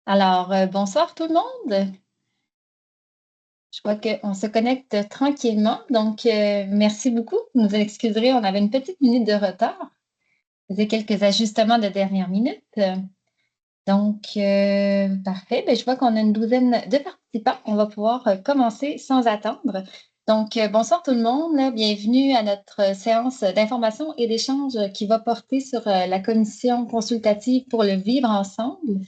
Alors, bonsoir tout le monde. Je vois qu'on se connecte tranquillement, donc merci beaucoup. Vous nous excuserez, on avait une petite minute de retard. On faisait quelques ajustements de dernière minute. Donc, parfait. Ben, je vois qu'on a une douzaine de participants. On va pouvoir commencer sans attendre. Donc, bonsoir tout le monde. Bienvenue à notre séance d'information et d'échange qui va porter sur la commission consultative pour le vivre ensemble.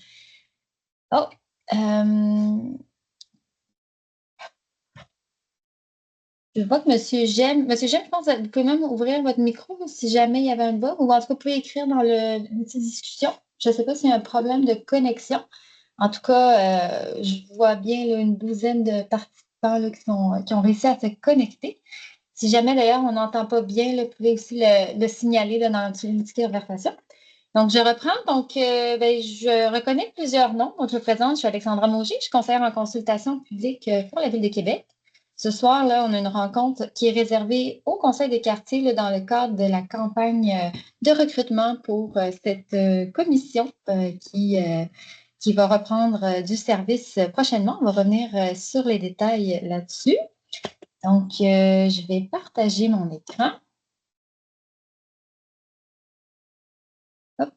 Oh, je vois que Monsieur Gem, je pense que vous pouvez même ouvrir votre micro si jamais il y avait un bug, ou en tout cas, vous pouvez écrire dans le petite discussion. Je ne sais pas s'il y a un problème de connexion. En tout cas, je vois bien là, une douzaine de participants là, qui ont réussi à se connecter. Si jamais d'ailleurs on n'entend pas bien, là, vous pouvez aussi le signaler là, dans l'outil conversation. Donc, je reprends. Donc, ben, je reconnais plusieurs noms. Donc, je me présente, je suis Alexandra Mauger, je suis conseillère en consultation publique pour la Ville de Québec. Ce soir, là, on a une rencontre qui est réservée au Conseil des quartiers là, dans le cadre de la campagne de recrutement pour cette commission qui va reprendre du service prochainement. On va revenir sur les détails là-dessus. Donc, je vais partager mon écran. Hop.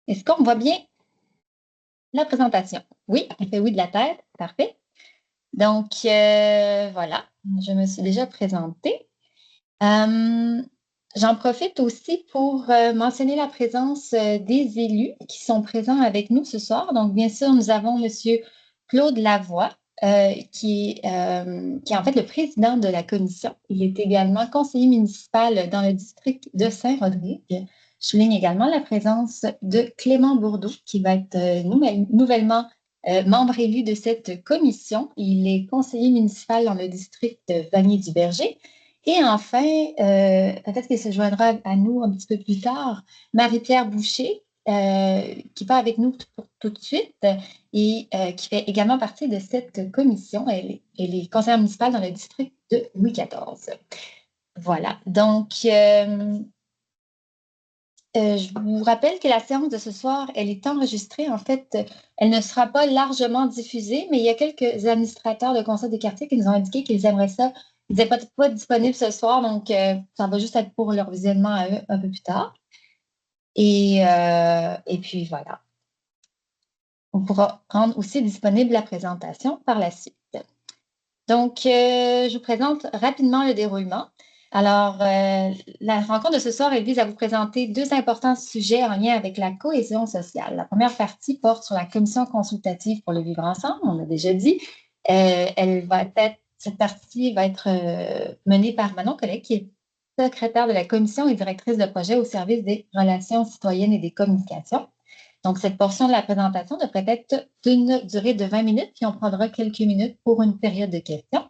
Est-ce qu'on voit bien la présentation? Oui, on fait oui de la tête. Parfait. Donc, voilà, je me suis déjà présentée. J'en profite aussi pour mentionner la présence des élus qui sont présents avec nous ce soir. Donc, bien sûr, nous avons M. Claude Lavoie, qui est en fait le président de la commission. Il est également conseiller municipal dans le district de Saint-Rodrigue. Je souligne également la présence de Clément Bourdeau, qui va être nouvellement membre élu de cette commission. Il est conseiller municipal dans le district de Vanier-du-Berger. Et enfin, peut-être qu'il se joindra à nous un petit peu plus tard, Marie-Pierre Boucher, qui part avec nous pour tout de suite et qui fait également partie de cette commission. Elle est conseillère municipale dans le district de Louis XIV. Voilà. Donc, je vous rappelle que la séance de ce soir, elle est enregistrée. En fait, elle ne sera pas largement diffusée, mais il y a quelques administrateurs de conseil des quartiers qui nous ont indiqué qu'ils aimeraient ça. Ils n'étaient pas disponibles ce soir, donc ça va juste être pour leur visionnement à eux un peu plus tard. Et puis voilà. On pourra rendre aussi disponible la présentation par la suite. Donc, je vous présente rapidement le déroulement. Alors, la rencontre de ce soir, elle vise à vous présenter deux importants sujets en lien avec la cohésion sociale. La première partie porte sur la commission consultative pour le vivre ensemble, on l'a déjà dit. Cette partie va être menée par Manon Collet, qui est secrétaire de la commission et directrice de projet au service des relations citoyennes et des communications. Donc, cette portion de la présentation devrait être d'une durée de 20 minutes, puis on prendra quelques minutes pour une période de questions.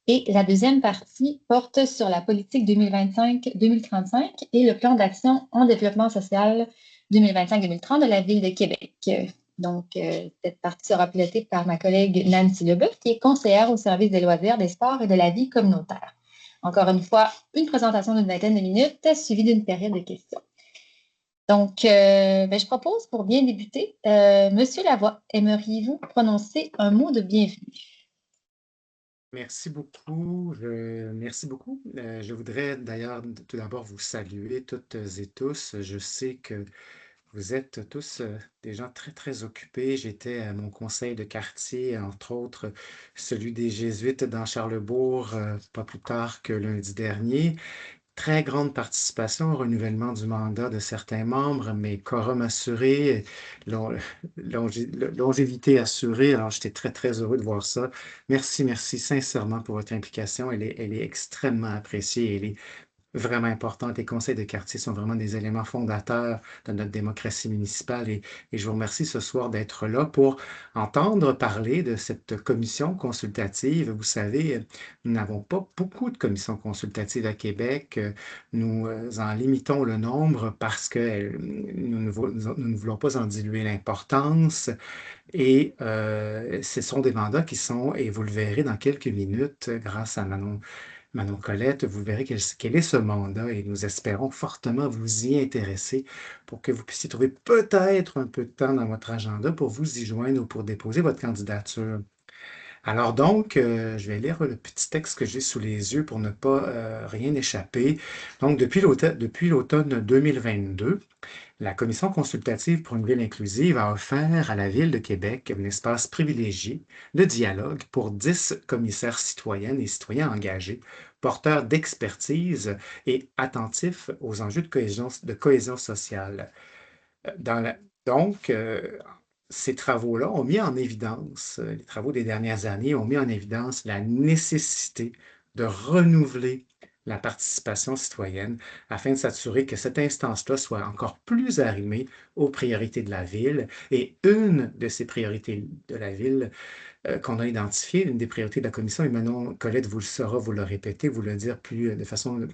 Et la deuxième partie porte sur la politique 2025-2035 et le plan d'action en développement social 2025-2030 de la Ville de Québec. Donc, cette partie sera pilotée par ma collègue Nancy Leboeuf, qui est conseillère au service des loisirs, des sports et de la vie communautaire. Encore une fois, une présentation d'une vingtaine de minutes, suivie d'une période de questions. Donc, je propose pour bien débuter, Monsieur Lavoie, aimeriez-vous prononcer un mot de bienvenue? Merci beaucoup. Merci beaucoup. Je voudrais d'ailleurs tout d'abord vous saluer toutes et tous. Je sais que vous êtes tous des gens très, très occupés. J'étais à mon conseil de quartier, entre autres celui des Jésuites dans Charlesbourg, pas plus tard que lundi dernier. Très grande participation au renouvellement du mandat de certains membres, mais quorum assuré, longévité assurée. Alors, j'étais très, très heureux de voir ça. Merci, merci sincèrement pour votre implication. Elle est extrêmement appréciée. Elle est vraiment importante. Les conseils de quartier sont vraiment des éléments fondateurs de notre démocratie municipale et je vous remercie ce soir d'être là pour entendre parler de cette commission consultative. Vous savez, nous n'avons pas beaucoup de commissions consultatives à Québec. Nous en limitons le nombre parce que nous ne voulons pas en diluer l'importance. Et ce sont des mandats qui sont, et vous le verrez dans quelques minutes, grâce à Manon Manon Colette, vous verrez quel est ce mandat et nous espérons fortement vous y intéresser pour que vous puissiez trouver peut-être un peu de temps dans votre agenda pour vous y joindre ou pour déposer votre candidature. Alors donc, je vais lire le petit texte que j'ai sous les yeux pour ne pas rien échapper. Donc, depuis l'automne 2022, la Commission consultative pour une ville inclusive a offert à la Ville de Québec un espace privilégié de dialogue pour 10 commissaires citoyennes et citoyens engagés, porteurs d'expertise et attentifs aux enjeux de cohésion sociale. Dans la- donc, ces travaux-là ont mis en évidence, les travaux des dernières années ont mis en évidence la nécessité de renouveler la participation citoyenne afin de s'assurer que cette instance-là soit encore plus arrimée aux priorités de la ville. Et une de ces priorités de la ville qu'on a identifiées, une des priorités de la commission, et Manon Colette vous le saura, vous le répétez, vous le dire de façon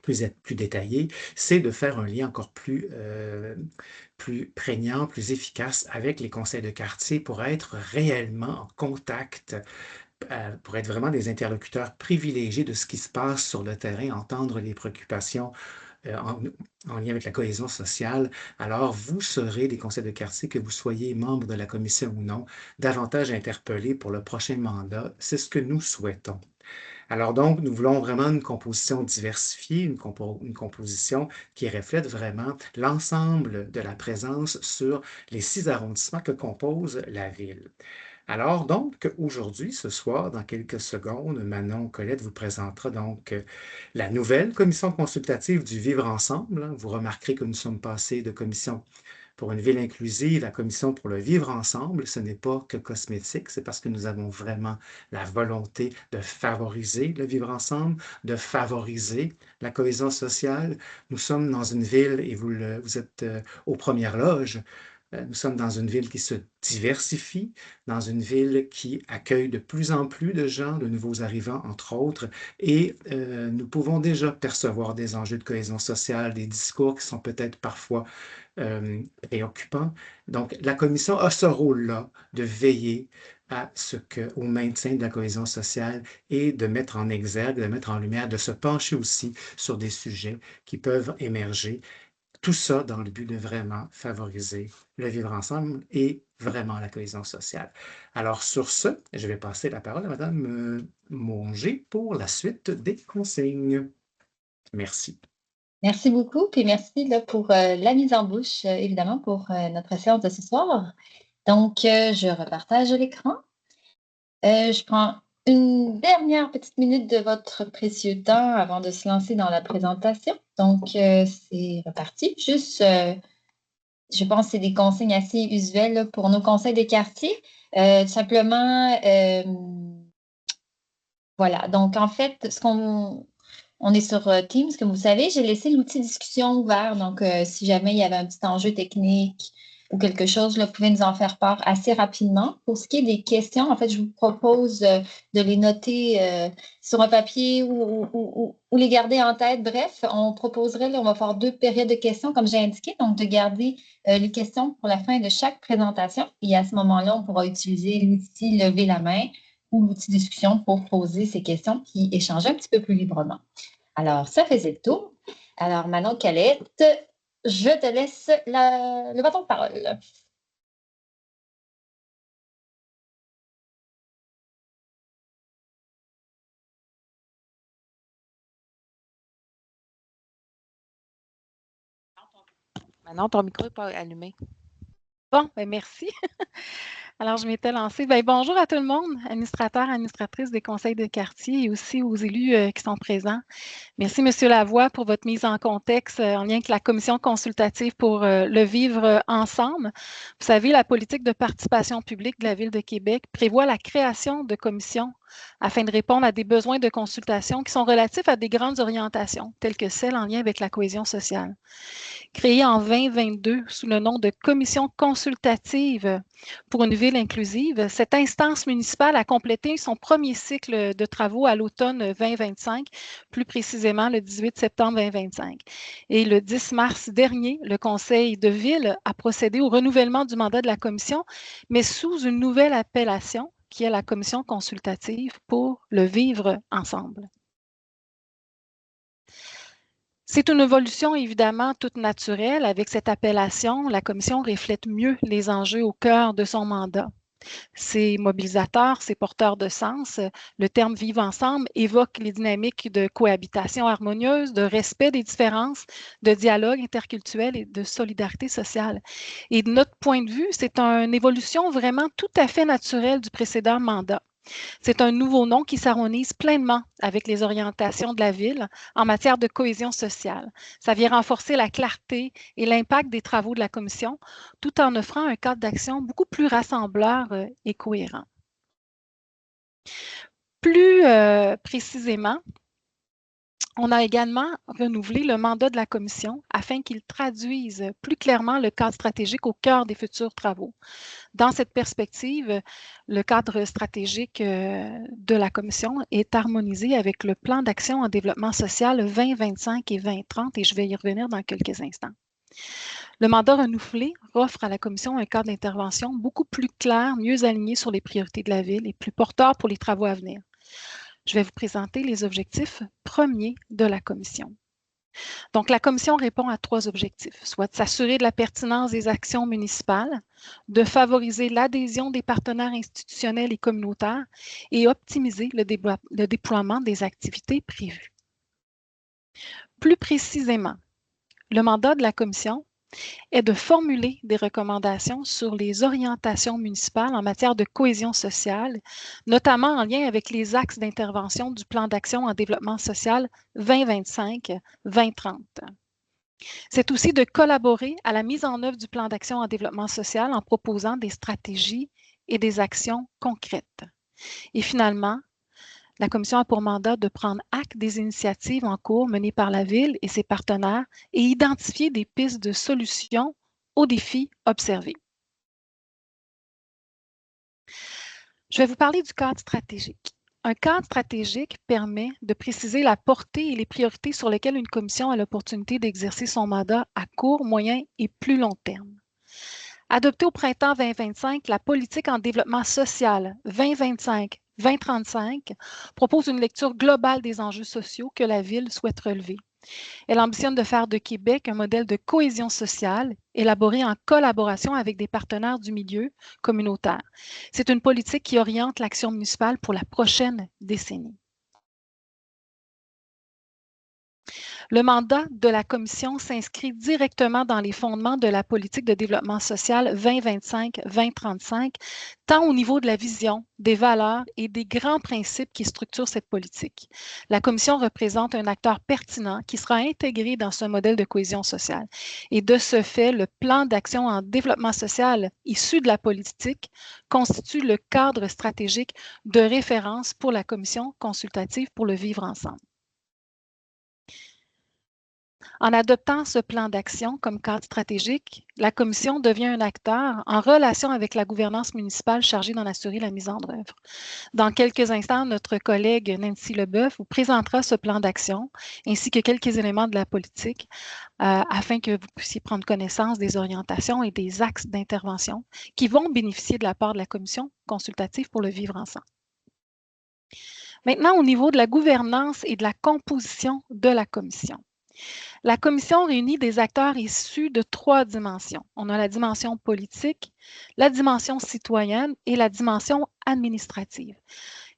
plus détaillée, c'est de faire un lien encore plus prégnant, plus efficace avec les conseils de quartier pour être réellement en contact, pour être vraiment des interlocuteurs privilégiés de ce qui se passe sur le terrain, entendre les préoccupations euh, en, en lien avec la cohésion sociale. Alors, vous serez, des conseils de quartier, que vous soyez membre de la commission ou non, davantage interpellés pour le prochain mandat. C'est ce que nous souhaitons. Alors donc, nous voulons vraiment une composition diversifiée, une composition qui reflète vraiment l'ensemble de la présence sur les 6 arrondissements que compose la ville. Alors donc, aujourd'hui, ce soir, dans quelques secondes, Manon Colette vous présentera donc la nouvelle commission consultative du Vivre ensemble, hein. Vous remarquerez que nous sommes passés de commission pour une ville inclusive, la commission pour le vivre ensemble, ce n'est pas que cosmétique, c'est parce que nous avons vraiment la volonté de favoriser le vivre ensemble, de favoriser la cohésion sociale. Nous sommes dans une ville, et vous êtes aux premières loges, nous sommes dans une ville qui se diversifie, dans une ville qui accueille de plus en plus de gens, de nouveaux arrivants, entre autres, et nous pouvons déjà percevoir des enjeux de cohésion sociale, des discours qui sont peut-être parfois préoccupant. Donc, la commission a ce rôle-là de veiller au maintien de la cohésion sociale et de mettre en exergue, de mettre en lumière, de se pencher aussi sur des sujets qui peuvent émerger. Tout ça dans le but de vraiment favoriser le vivre ensemble et vraiment la cohésion sociale. Alors, sur ce, je vais passer la parole à Madame Monger pour la suite des consignes. Merci. Merci beaucoup, puis merci là, pour la mise en bouche, évidemment, pour notre séance de ce soir. Donc, je repartage l'écran. Je prends une dernière petite minute de votre précieux temps avant de se lancer dans la présentation. Donc, c'est reparti. Juste, je pense que c'est des consignes assez usuelles là, pour nos conseils de quartier. Tout simplement, voilà. Donc, en fait, on est sur Teams, comme vous savez. J'ai laissé l'outil discussion ouvert. Donc, si jamais il y avait un petit enjeu technique ou quelque chose, là, vous pouvez nous en faire part assez rapidement. Pour ce qui est des questions, en fait, je vous propose de les noter sur un papier ou les garder en tête. Bref, on proposerait, là, on va faire 2 périodes de questions, comme j'ai indiqué. Donc, de garder les questions pour la fin de chaque présentation. Et à ce moment-là, on pourra utiliser l'outil lever la main ou l'outil discussion pour poser ces questions puis échanger un petit peu plus librement. Alors, ça faisait le tour. Alors, Manon Calette, je te laisse le bâton de parole. Manon, ton micro n'est pas allumé. Bon, ben merci. Alors, je m'étais lancée. Ben, bonjour à tout le monde, administrateurs, administratrices des conseils de quartier et aussi aux élus qui sont présents. Merci, M. Lavoie, pour votre mise en contexte en lien avec la commission consultative pour le vivre ensemble. Vous savez, la politique de participation publique de la Ville de Québec prévoit la création de commissions afin de répondre à des besoins de consultation qui sont relatifs à des grandes orientations, telles que celles en lien avec la cohésion sociale. Créée en 2022 sous le nom de Commission consultative pour une ville inclusive, cette instance municipale a complété son premier cycle de travaux à l'automne 2025, plus précisément le 18 septembre 2025. Et le 10 mars dernier, le Conseil de ville a procédé au renouvellement du mandat de la commission, mais sous une nouvelle appellation qui est la Commission consultative pour le vivre ensemble. C'est une évolution évidemment toute naturelle. Avec cette appellation, la commission reflète mieux les enjeux au cœur de son mandat. C'est mobilisateur, c'est porteur de sens. Le terme vivre ensemble évoque les dynamiques de cohabitation harmonieuse, de respect des différences, de dialogue interculturel et de solidarité sociale. Et de notre point de vue, c'est une évolution vraiment tout à fait naturelle du précédent mandat. C'est un nouveau nom qui s'harmonise pleinement avec les orientations de la Ville en matière de cohésion sociale. Ça vient renforcer la clarté et l'impact des travaux de la Commission, tout en offrant un cadre d'action beaucoup plus rassembleur et cohérent. Plus précisément, on a également renouvelé le mandat de la Commission afin qu'il traduise plus clairement le cadre stratégique au cœur des futurs travaux. Dans cette perspective, le cadre stratégique de la Commission est harmonisé avec le plan d'action en développement social 2025 et 2030, et je vais y revenir dans quelques instants. Le mandat renouvelé offre à la Commission un cadre d'intervention beaucoup plus clair, mieux aligné sur les priorités de la Ville et plus porteur pour les travaux à venir. Je vais vous présenter les objectifs premiers de la Commission. Donc, la Commission répond à 3 objectifs, soit de s'assurer de la pertinence des actions municipales, de favoriser l'adhésion des partenaires institutionnels et communautaires et optimiser le déploiement des activités prévues. Plus précisément, le mandat de la Commission est de formuler des recommandations sur les orientations municipales en matière de cohésion sociale, notamment en lien avec les axes d'intervention du plan d'action en développement social 2025-2030. C'est aussi de collaborer à la mise en œuvre du plan d'action en développement social en proposant des stratégies et des actions concrètes. Et finalement, la Commission a pour mandat de prendre acte des initiatives en cours menées par la Ville et ses partenaires et identifier des pistes de solutions aux défis observés. Je vais vous parler du cadre stratégique. Un cadre stratégique permet de préciser la portée et les priorités sur lesquelles une commission a l'opportunité d'exercer son mandat à court, moyen et plus long terme. Adoptée au printemps 2025, la politique en développement social 2025-2035 propose une lecture globale des enjeux sociaux que la Ville souhaite relever. Elle ambitionne de faire de Québec un modèle de cohésion sociale élaboré en collaboration avec des partenaires du milieu communautaire. C'est une politique qui oriente l'action municipale pour la prochaine décennie. Le mandat de la Commission s'inscrit directement dans les fondements de la politique de développement social 2025-2035, tant au niveau de la vision, des valeurs et des grands principes qui structurent cette politique. La Commission représente un acteur pertinent qui sera intégré dans ce modèle de cohésion sociale. Et de ce fait, le plan d'action en développement social issu de la politique constitue le cadre stratégique de référence pour la Commission consultative pour le vivre ensemble. En adoptant ce plan d'action comme cadre stratégique, la Commission devient un acteur en relation avec la gouvernance municipale chargée d'en assurer la mise en œuvre. Dans quelques instants, notre collègue Nancy Leboeuf vous présentera ce plan d'action ainsi que quelques éléments de la politique afin que vous puissiez prendre connaissance des orientations et des axes d'intervention qui vont bénéficier de la part de la Commission consultative pour le vivre ensemble. Maintenant, au niveau de la gouvernance et de la composition de la Commission. La Commission réunit des acteurs issus de 3 dimensions. On a la dimension politique, la dimension citoyenne et la dimension administrative.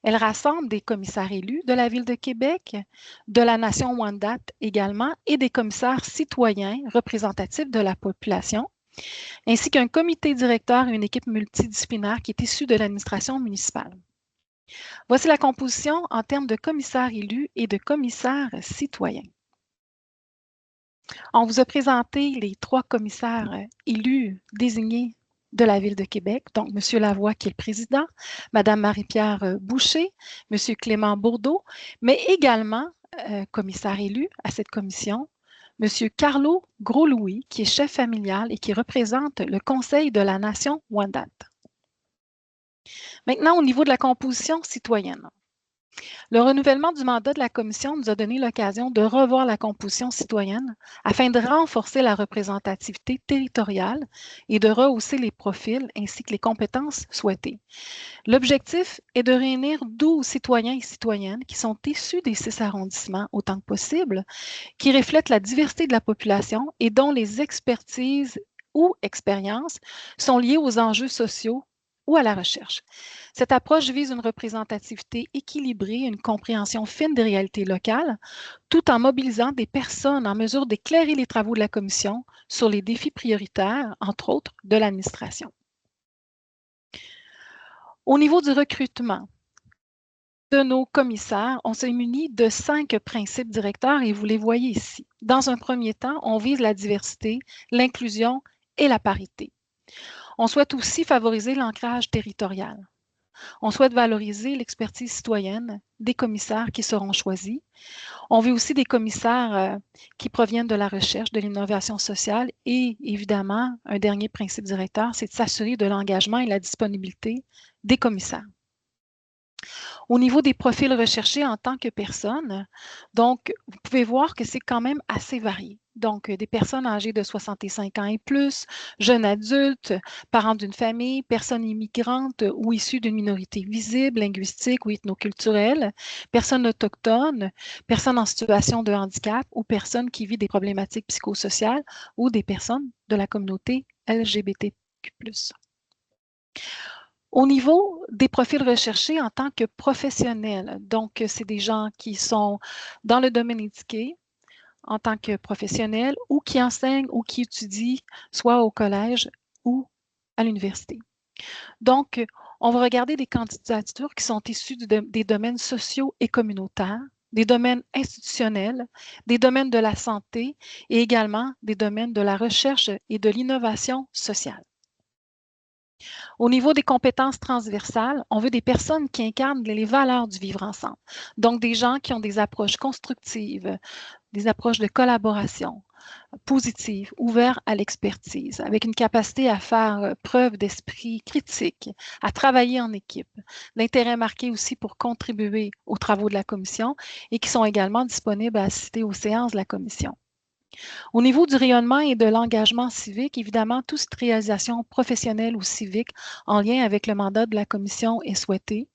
Elle rassemble des commissaires élus de la Ville de Québec, de la nation Wendat également, et des commissaires citoyens représentatifs de la population, ainsi qu'un comité directeur et une équipe multidisciplinaire qui est issue de l'administration municipale. Voici la composition en termes de commissaires élus et de commissaires citoyens. On vous a présenté les 3 commissaires élus désignés de la Ville de Québec, donc M. Lavoie qui est le président, Mme Marie-Pierre Boucher, M. Clément Bourdeau, mais également commissaire élu à cette commission, M. Carlo Gros-Louis, qui est chef familial et qui représente le Conseil de la nation Wendat. Maintenant, au niveau de la composition citoyenne. Le renouvellement du mandat de la Commission nous a donné l'occasion de revoir la composition citoyenne afin de renforcer la représentativité territoriale et de rehausser les profils ainsi que les compétences souhaitées. L'objectif est de réunir 12 citoyens et citoyennes qui sont issus des 6 arrondissements autant que possible, qui reflètent la diversité de la population et dont les expertises ou expériences sont liées aux enjeux sociaux ou à la recherche. Cette approche vise une représentativité équilibrée, une compréhension fine des réalités locales, tout en mobilisant des personnes en mesure d'éclairer les travaux de la Commission sur les défis prioritaires, entre autres, de l'administration. Au niveau du recrutement de nos commissaires, on s'est muni de 5 principes directeurs et vous les voyez ici. Dans un premier temps, on vise la diversité, l'inclusion et la parité. On souhaite aussi favoriser l'ancrage territorial. On souhaite valoriser l'expertise citoyenne des commissaires qui seront choisis. On veut aussi des commissaires qui proviennent de la recherche, de l'innovation sociale et évidemment, un dernier principe directeur, c'est de s'assurer de l'engagement et la disponibilité des commissaires. Au niveau des profils recherchés en tant que personne, donc, vous pouvez voir que c'est quand même assez varié. Donc, des personnes âgées de 65 ans et plus, jeunes adultes, parents d'une famille, personnes immigrantes ou issues d'une minorité visible, linguistique ou ethnoculturelle, personnes autochtones, personnes en situation de handicap ou personnes qui vivent des problématiques psychosociales ou des personnes de la communauté LGBTQ+. Au niveau des profils recherchés en tant que professionnels, donc c'est des gens qui sont dans le domaine indiqué en tant que professionnels ou qui enseignent ou qui étudient soit au collège ou à l'université. Donc, on va regarder des candidatures qui sont issues des domaines sociaux et communautaires, des domaines institutionnels, des domaines de la santé et également des domaines de la recherche et de l'innovation sociale. Au niveau des compétences transversales, on veut des personnes qui incarnent les valeurs du vivre ensemble. Donc, des gens qui ont des approches constructives, des approches de collaboration positives, ouvertes à l'expertise, avec une capacité à faire preuve d'esprit critique, à travailler en équipe, l'intérêt marqué aussi pour contribuer aux travaux de la commission et qui sont également disponibles à assister aux séances de la commission. Au niveau du rayonnement et de l'engagement civique, évidemment, toute réalisation professionnelle ou civique en lien avec le mandat de la commission est souhaitée.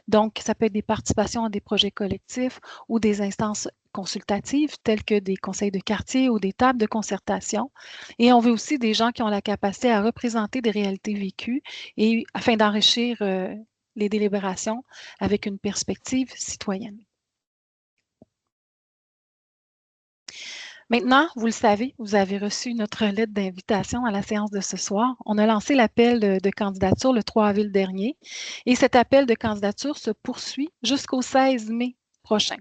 Donc, ça peut être des participations à des projets collectifs ou des instances consultatives telles que des conseils de quartier ou des tables de concertation. Et on veut aussi des gens qui ont la capacité à représenter des réalités vécues et afin d'enrichir les délibérations avec une perspective citoyenne. Maintenant, vous le savez, vous avez reçu notre lettre d'invitation à la séance de ce soir. On a lancé l'appel de candidature le 3 avril dernier et cet appel de candidature se poursuit jusqu'au 16 mai prochain.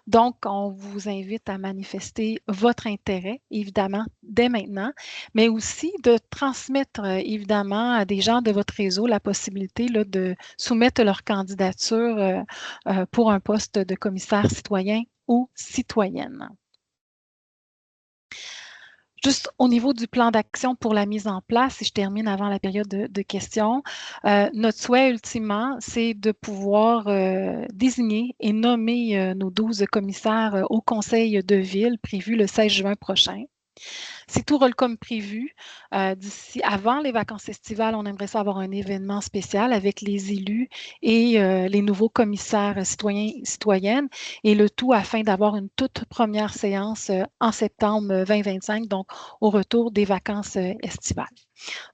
Donc, on vous invite à manifester votre intérêt, évidemment, dès maintenant, mais aussi de transmettre, évidemment, à des gens de votre réseau la possibilité là, de soumettre leur candidature pour un poste de commissaire citoyen ou citoyenne. Juste au niveau du plan d'action pour la mise en place, et je termine avant la période de questions, notre souhait ultimement, c'est de pouvoir désigner et nommer nos 12 commissaires au conseil de ville prévu le 16 juin prochain. Si tout roule comme prévu, d'ici avant les vacances estivales, on aimerait ça avoir un événement spécial avec les élus et les nouveaux commissaires citoyens et citoyennes, et le tout afin d'avoir une toute première séance en septembre 2025, donc au retour des vacances estivales.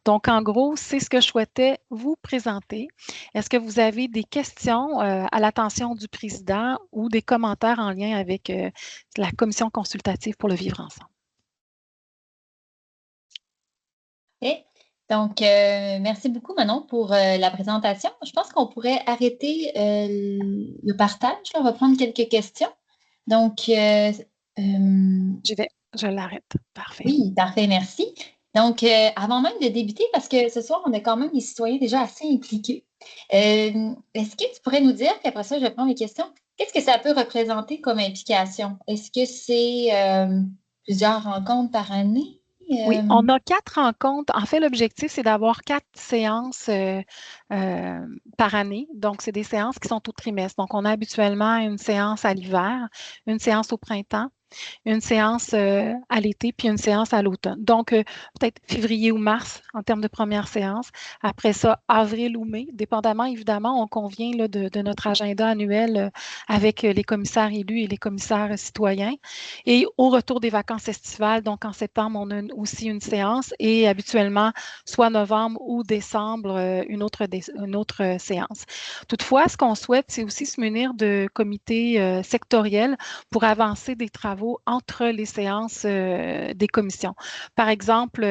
Donc, en gros, c'est ce que je souhaitais vous présenter. Est-ce que vous avez des questions à l'attention du président ou des commentaires en lien avec la commission consultative pour le vivre ensemble? Okay. Donc, merci beaucoup, Manon, pour la présentation. Je pense qu'on pourrait arrêter le partage. Là. On va prendre quelques questions. Donc, je l'arrête. Parfait. Oui, parfait, merci. Donc, avant même de débuter, parce que ce soir, on a quand même des citoyens déjà assez impliqués, est-ce que tu pourrais nous dire, puis après ça, je vais prendre les questions, qu'est-ce que ça peut représenter comme implication? Est-ce que c'est plusieurs rencontres par année? Oui, on a 4 rencontres. En fait, l'objectif, c'est d'avoir 4 séances par année. Donc, c'est des séances qui sont au trimestre. Donc, on a habituellement une séance à l'hiver, une séance au printemps, une séance à l'été, puis une séance à l'automne. Donc, peut-être février ou mars en termes de première séance. Après ça, avril ou mai, dépendamment, évidemment, on convient là, de notre agenda annuel avec les commissaires élus et les commissaires citoyens. Et au retour des vacances estivales, donc en septembre, on a aussi une séance et habituellement, soit novembre ou décembre, une autre séance. Toutefois, ce qu'on souhaite, c'est aussi se munir de comités sectoriels pour avancer des travaux entre les séances des commissions. Par exemple,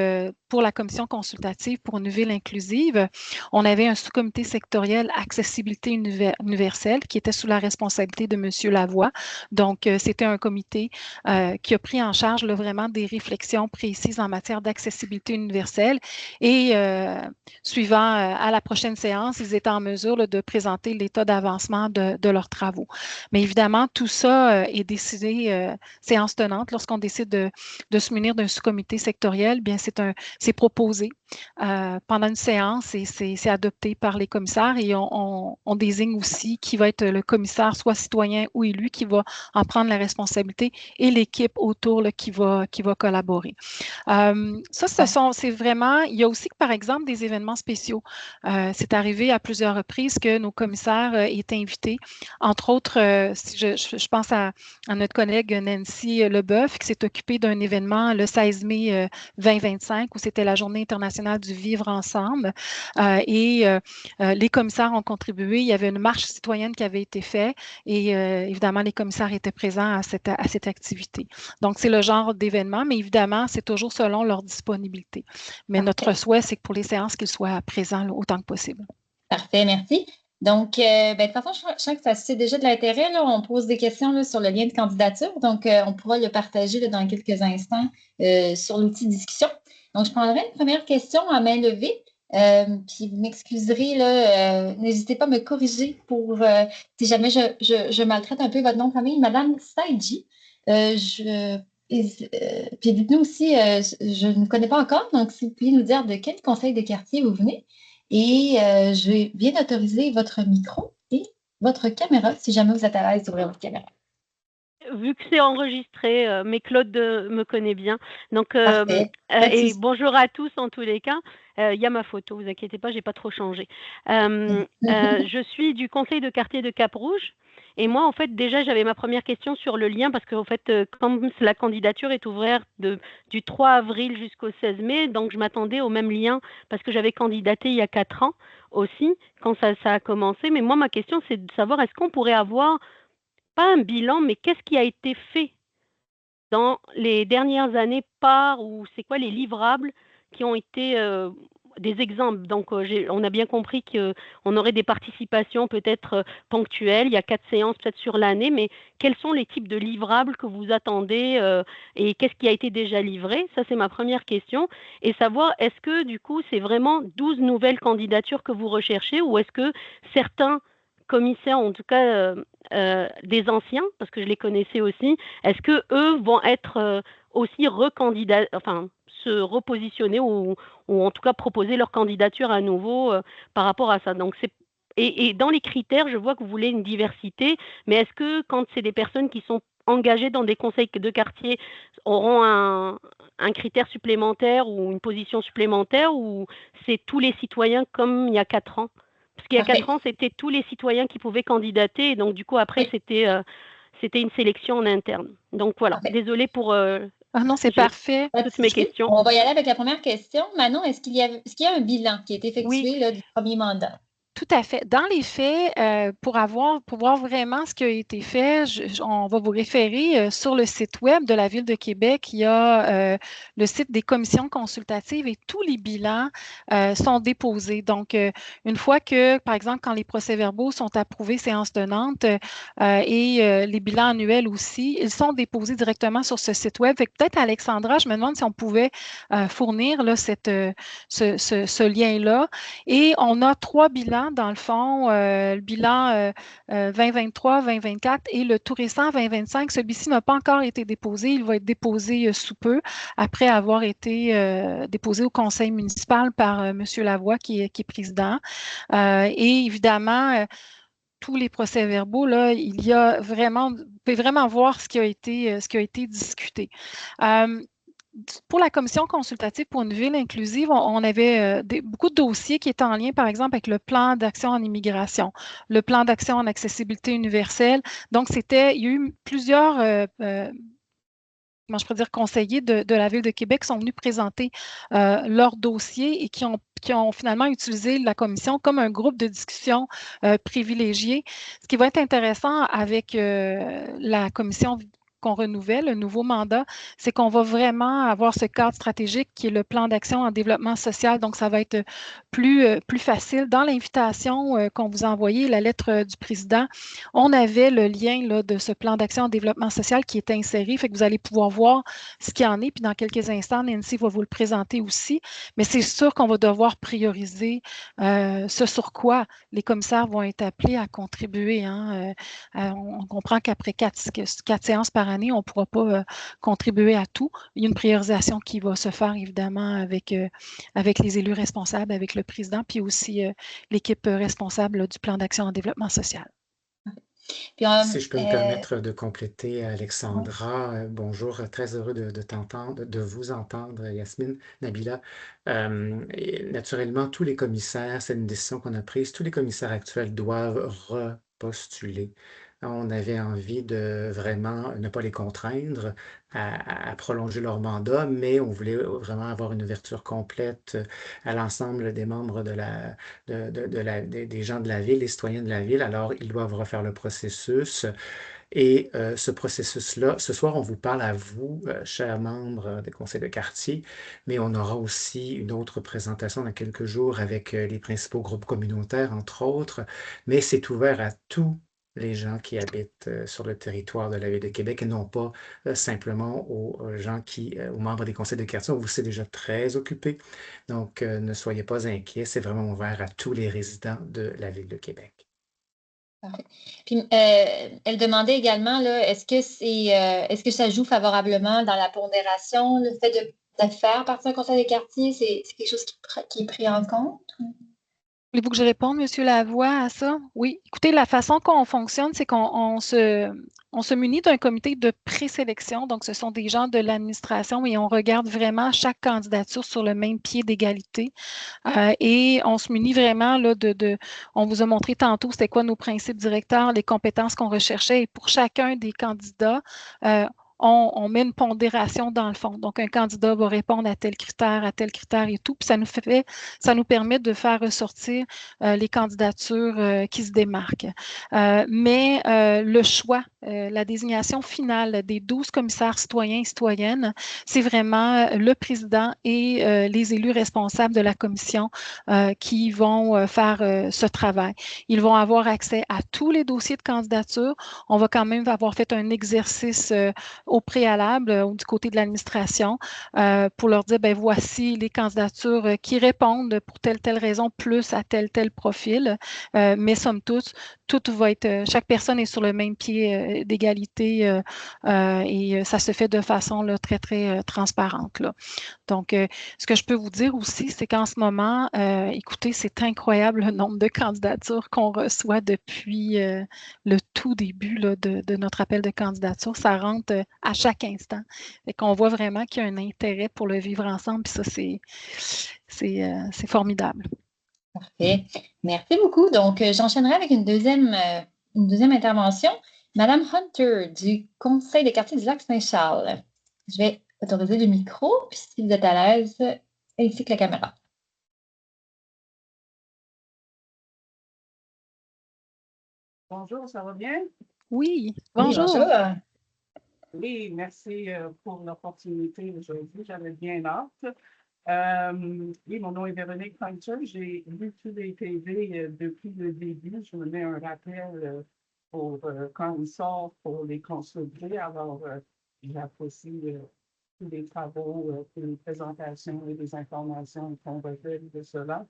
pour la commission consultative pour une ville inclusive, on avait un sous-comité sectoriel accessibilité universelle qui était sous la responsabilité de M. Lavoie. Donc, c'était un comité qui a pris en charge là, vraiment des réflexions précises en matière d'accessibilité universelle et suivant à la prochaine séance, ils étaient en mesure là, de présenter l'état d'avancement de leurs travaux. Mais évidemment, tout ça est décidé séance tenante. Lorsqu'on décide de se munir d'un sous-comité sectoriel, bien c'est proposé pendant une séance et c'est adopté par les commissaires et on désigne aussi qui va être le commissaire, soit citoyen ou élu, qui va en prendre la responsabilité et l'équipe autour là, qui va collaborer. C'est vraiment, il y a aussi, par exemple, des événements spéciaux. C'est arrivé à plusieurs reprises que nos commissaires étaient invités. Entre autres, je pense à notre collègue Nancy Leboeuf qui s'est occupée d'un événement le 16 mai 2025 où c'était la Journée internationale du vivre ensemble. Les commissaires ont contribué. Il y avait une marche citoyenne qui avait été faite et évidemment, les commissaires étaient présents à cette activité. Donc, c'est le genre d'événement, mais évidemment, c'est toujours selon leur disponibilité. Mais notre souhait, c'est que pour les séances, qu'ils soient présents là, autant que possible. Parfait, merci. Donc, de toute façon, je sens que ça suscite déjà de l'intérêt. On pose des questions là, sur le lien de candidature. Donc, on pourra le partager là, dans quelques instants sur l'outil de discussion. Donc, je prendrai une première question à main levée. Puis, vous m'excuserez, n'hésitez pas à me corriger pour si jamais je maltraite un peu votre nom de famille. Madame Saïdji. Puis, dites-nous aussi, je ne connais pas encore, donc si vous pouviez nous dire de quel conseil de quartier vous venez. Et je vais bien autoriser votre micro et votre caméra, si jamais vous êtes à l'aise d'ouvrir votre caméra. Vu que c'est enregistré, mais Claude me connaît bien. Donc, et bonjour à tous en tous les cas. Il y a ma photo, vous inquiétez pas, j'ai pas trop changé. Je suis du conseil de quartier de Cap-Rouge. Et moi, en fait, déjà, j'avais ma première question sur le lien parce qu'en fait, comme la candidature est ouverte du 3 avril jusqu'au 16 mai, donc je m'attendais au même lien parce que j'avais candidaté il y a 4 ans aussi, quand ça a commencé. Mais moi, ma question, c'est de savoir est-ce qu'on pourrait avoir, pas un bilan, mais qu'est-ce qui a été fait dans les dernières années ou c'est quoi les livrables qui ont été des exemples. Donc, on a bien compris qu'on aurait des participations peut-être ponctuelles. Il y a 4 séances peut-être sur l'année, mais quels sont les types de livrables que vous attendez et qu'est-ce qui a été déjà livré? Ça, c'est ma première question. Et savoir, est-ce que du coup, c'est vraiment 12 nouvelles candidatures que vous recherchez ou est-ce que certains commissaires, en tout cas des anciens, parce que je les connaissais aussi, est-ce que eux vont être aussi se repositionner ou en tout cas proposer leur candidature à nouveau par rapport à ça. Donc et dans les critères, je vois que vous voulez une diversité, mais est-ce que quand c'est des personnes qui sont engagées dans des conseils de quartier auront un critère supplémentaire ou une position supplémentaire ou c'est tous les citoyens comme il y a 4 ans? Parce qu'il y a 4 ans, c'était tous les citoyens qui pouvaient candidater et donc du coup après c'était une sélection en interne. Donc voilà, désolée pour non, c'est parfait. Toutes mes questions. On va y aller avec la première question. Manon, est-ce qu'il y a un bilan qui est effectué là, du premier mandat? Tout à fait. Dans les faits, pour voir vraiment ce qui a été fait, on va vous référer sur le site web de la Ville de Québec. Il y a le site des commissions consultatives et tous les bilans sont déposés. Donc, une fois que, par exemple, quand les procès-verbaux sont approuvés séance tenante et les bilans annuels aussi, ils sont déposés directement sur ce site web. Fait que peut-être, Alexandra, je me demande si on pouvait fournir là, ce lien-là. Et on a 3 bilans dans le fond, le bilan 2023-2024 et le tout récent 2025. Celui-ci n'a pas encore été déposé. Il va être déposé sous peu, après avoir été déposé au conseil municipal par M. Lavoie, qui est président. Et évidemment, tous les procès-verbaux, là, il y a vraiment, vous pouvez vraiment voir ce qui a été discuté. Pour la commission consultative pour une ville inclusive, on avait beaucoup de dossiers qui étaient en lien, par exemple, avec le plan d'action en immigration, le plan d'action en accessibilité universelle. Donc, il y a eu plusieurs comment je pourrais dire, conseillers de la Ville de Québec sont venus présenter leur dossier et qui ont finalement utilisé la commission comme un groupe de discussion privilégié. Ce qui va être intéressant avec la commission qu'on renouvelle, le nouveau mandat, c'est qu'on va vraiment avoir ce cadre stratégique qui est le plan d'action en développement social. Donc, ça va être plus facile. Dans l'invitation qu'on vous a envoyée, la lettre du président, on avait le lien là, de ce plan d'action en développement social qui est inséré. Fait que vous allez pouvoir voir ce qu'il y en est. Puis dans quelques instants, Nancy va vous le présenter aussi. Mais c'est sûr qu'on va devoir prioriser ce sur quoi les commissaires vont être appelés à contribuer. Hein. On comprend qu'après 4 séances par année, on ne pourra pas contribuer à tout. Il y a une priorisation qui va se faire évidemment avec les élus responsables, avec le président, puis aussi l'équipe responsable là, du plan d'action en développement social. Puis, si je peux me permettre de compléter, Alexandra, bonjour, très heureux de t'entendre, de vous entendre, Yasmine, Nabila. Naturellement, tous les commissaires, c'est une décision qu'on a prise, tous les commissaires actuels doivent repostuler. On avait envie de vraiment ne pas les contraindre à prolonger leur mandat, mais on voulait vraiment avoir une ouverture complète à l'ensemble des membres des gens de la ville, les citoyens de la ville. Alors, ils doivent refaire le processus. Et ce processus-là, ce soir, on vous parle à vous, chers membres des conseils de quartier, mais on aura aussi une autre présentation dans quelques jours avec les principaux groupes communautaires, entre autres, mais c'est ouvert à tous les gens qui habitent sur le territoire de la Ville de Québec et non pas simplement aux aux membres des conseils de quartier. Vous êtes déjà très occupés, donc ne soyez pas inquiets, c'est vraiment ouvert à tous les résidents de la Ville de Québec. Parfait. Puis, elle demandait également, là, est-ce que ça joue favorablement dans la pondération, le fait de faire partie d'un conseil de quartier, c'est quelque chose qui est pris en compte? Voulez-vous que je réponde, M. Lavoie, à ça? Oui. Écoutez, la façon qu'on fonctionne, c'est qu'on se munit d'un comité de présélection. Donc, ce sont des gens de l'administration et on regarde vraiment chaque candidature sur le même pied d'égalité. Et on se munit vraiment là, on vous a montré tantôt c'était quoi nos principes directeurs, les compétences qu'on recherchait. Et pour chacun des candidats, on met une pondération dans le fond. Donc, un candidat va répondre à tel critère et tout. Puis ça nous permet de faire ressortir les candidatures qui se démarquent. Mais le choix, la désignation finale des 12 commissaires citoyens et citoyennes, c'est vraiment le président et les élus responsables de la commission qui vont faire ce travail. Ils vont avoir accès à tous les dossiers de candidature. On va quand même avoir fait un exercice au préalable du côté de l'administration pour leur dire, ben voici les candidatures qui répondent pour telle raison plus à tel profil. Mais somme toute, chaque personne est sur le même pied d'égalité et ça se fait de façon là, très, très transparente. Là. Donc, ce que je peux vous dire aussi, c'est qu'en ce moment, écoutez, c'est incroyable le nombre de candidatures qu'on reçoit depuis le tout début là, de notre appel de candidature. Ça rentre à chaque instant. Et qu'on voit vraiment qu'il y a un intérêt pour le vivre ensemble. Puis ça, c'est formidable. Parfait. Merci beaucoup. Donc, j'enchaînerai avec une deuxième intervention. Madame Hunter du Conseil de quartier du Lac-Saint-Charles. Je vais autoriser le micro, puis si vous êtes à l'aise, ainsi que la caméra. Bonjour, ça va bien? Oui, bonjour. Oui, bonjour. Oui, merci pour l'opportunité aujourd'hui. J'avais bien hâte. Oui, mon nom est Véronique Hunter. J'ai vu tous les TV depuis le début. Je me mets un rappel pour quand ils sortent pour les consulter. Alors, j'apprécie tous les travaux, toutes les présentations et les informations qu'on recueille de cela.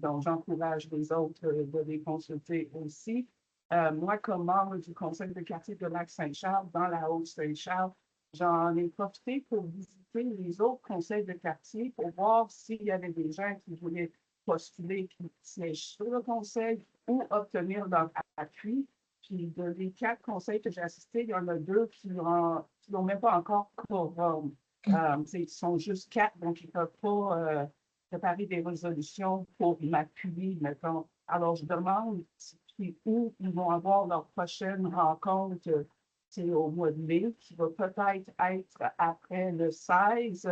Donc, j'encourage les autres de les consulter aussi. Moi, comme membre du conseil de quartier de Lac-Saint-Charles, dans la Haute-Saint-Charles, j'en ai profité pour visiter les autres conseils de quartier pour voir s'il y avait des gens qui voulaient postuler, qui siègent sur le conseil ou obtenir leur appui. Puis de les 4 conseils que j'ai assistés, il y en a 2 qui n'ont même pas encore quorum. Ils sont juste 4, donc ils ne peuvent pas préparer des résolutions pour m'appuyer, mettons. Alors, je demande où ils vont avoir leur prochaine rencontre. C'est au mois de mai, qui va peut-être être après le 16,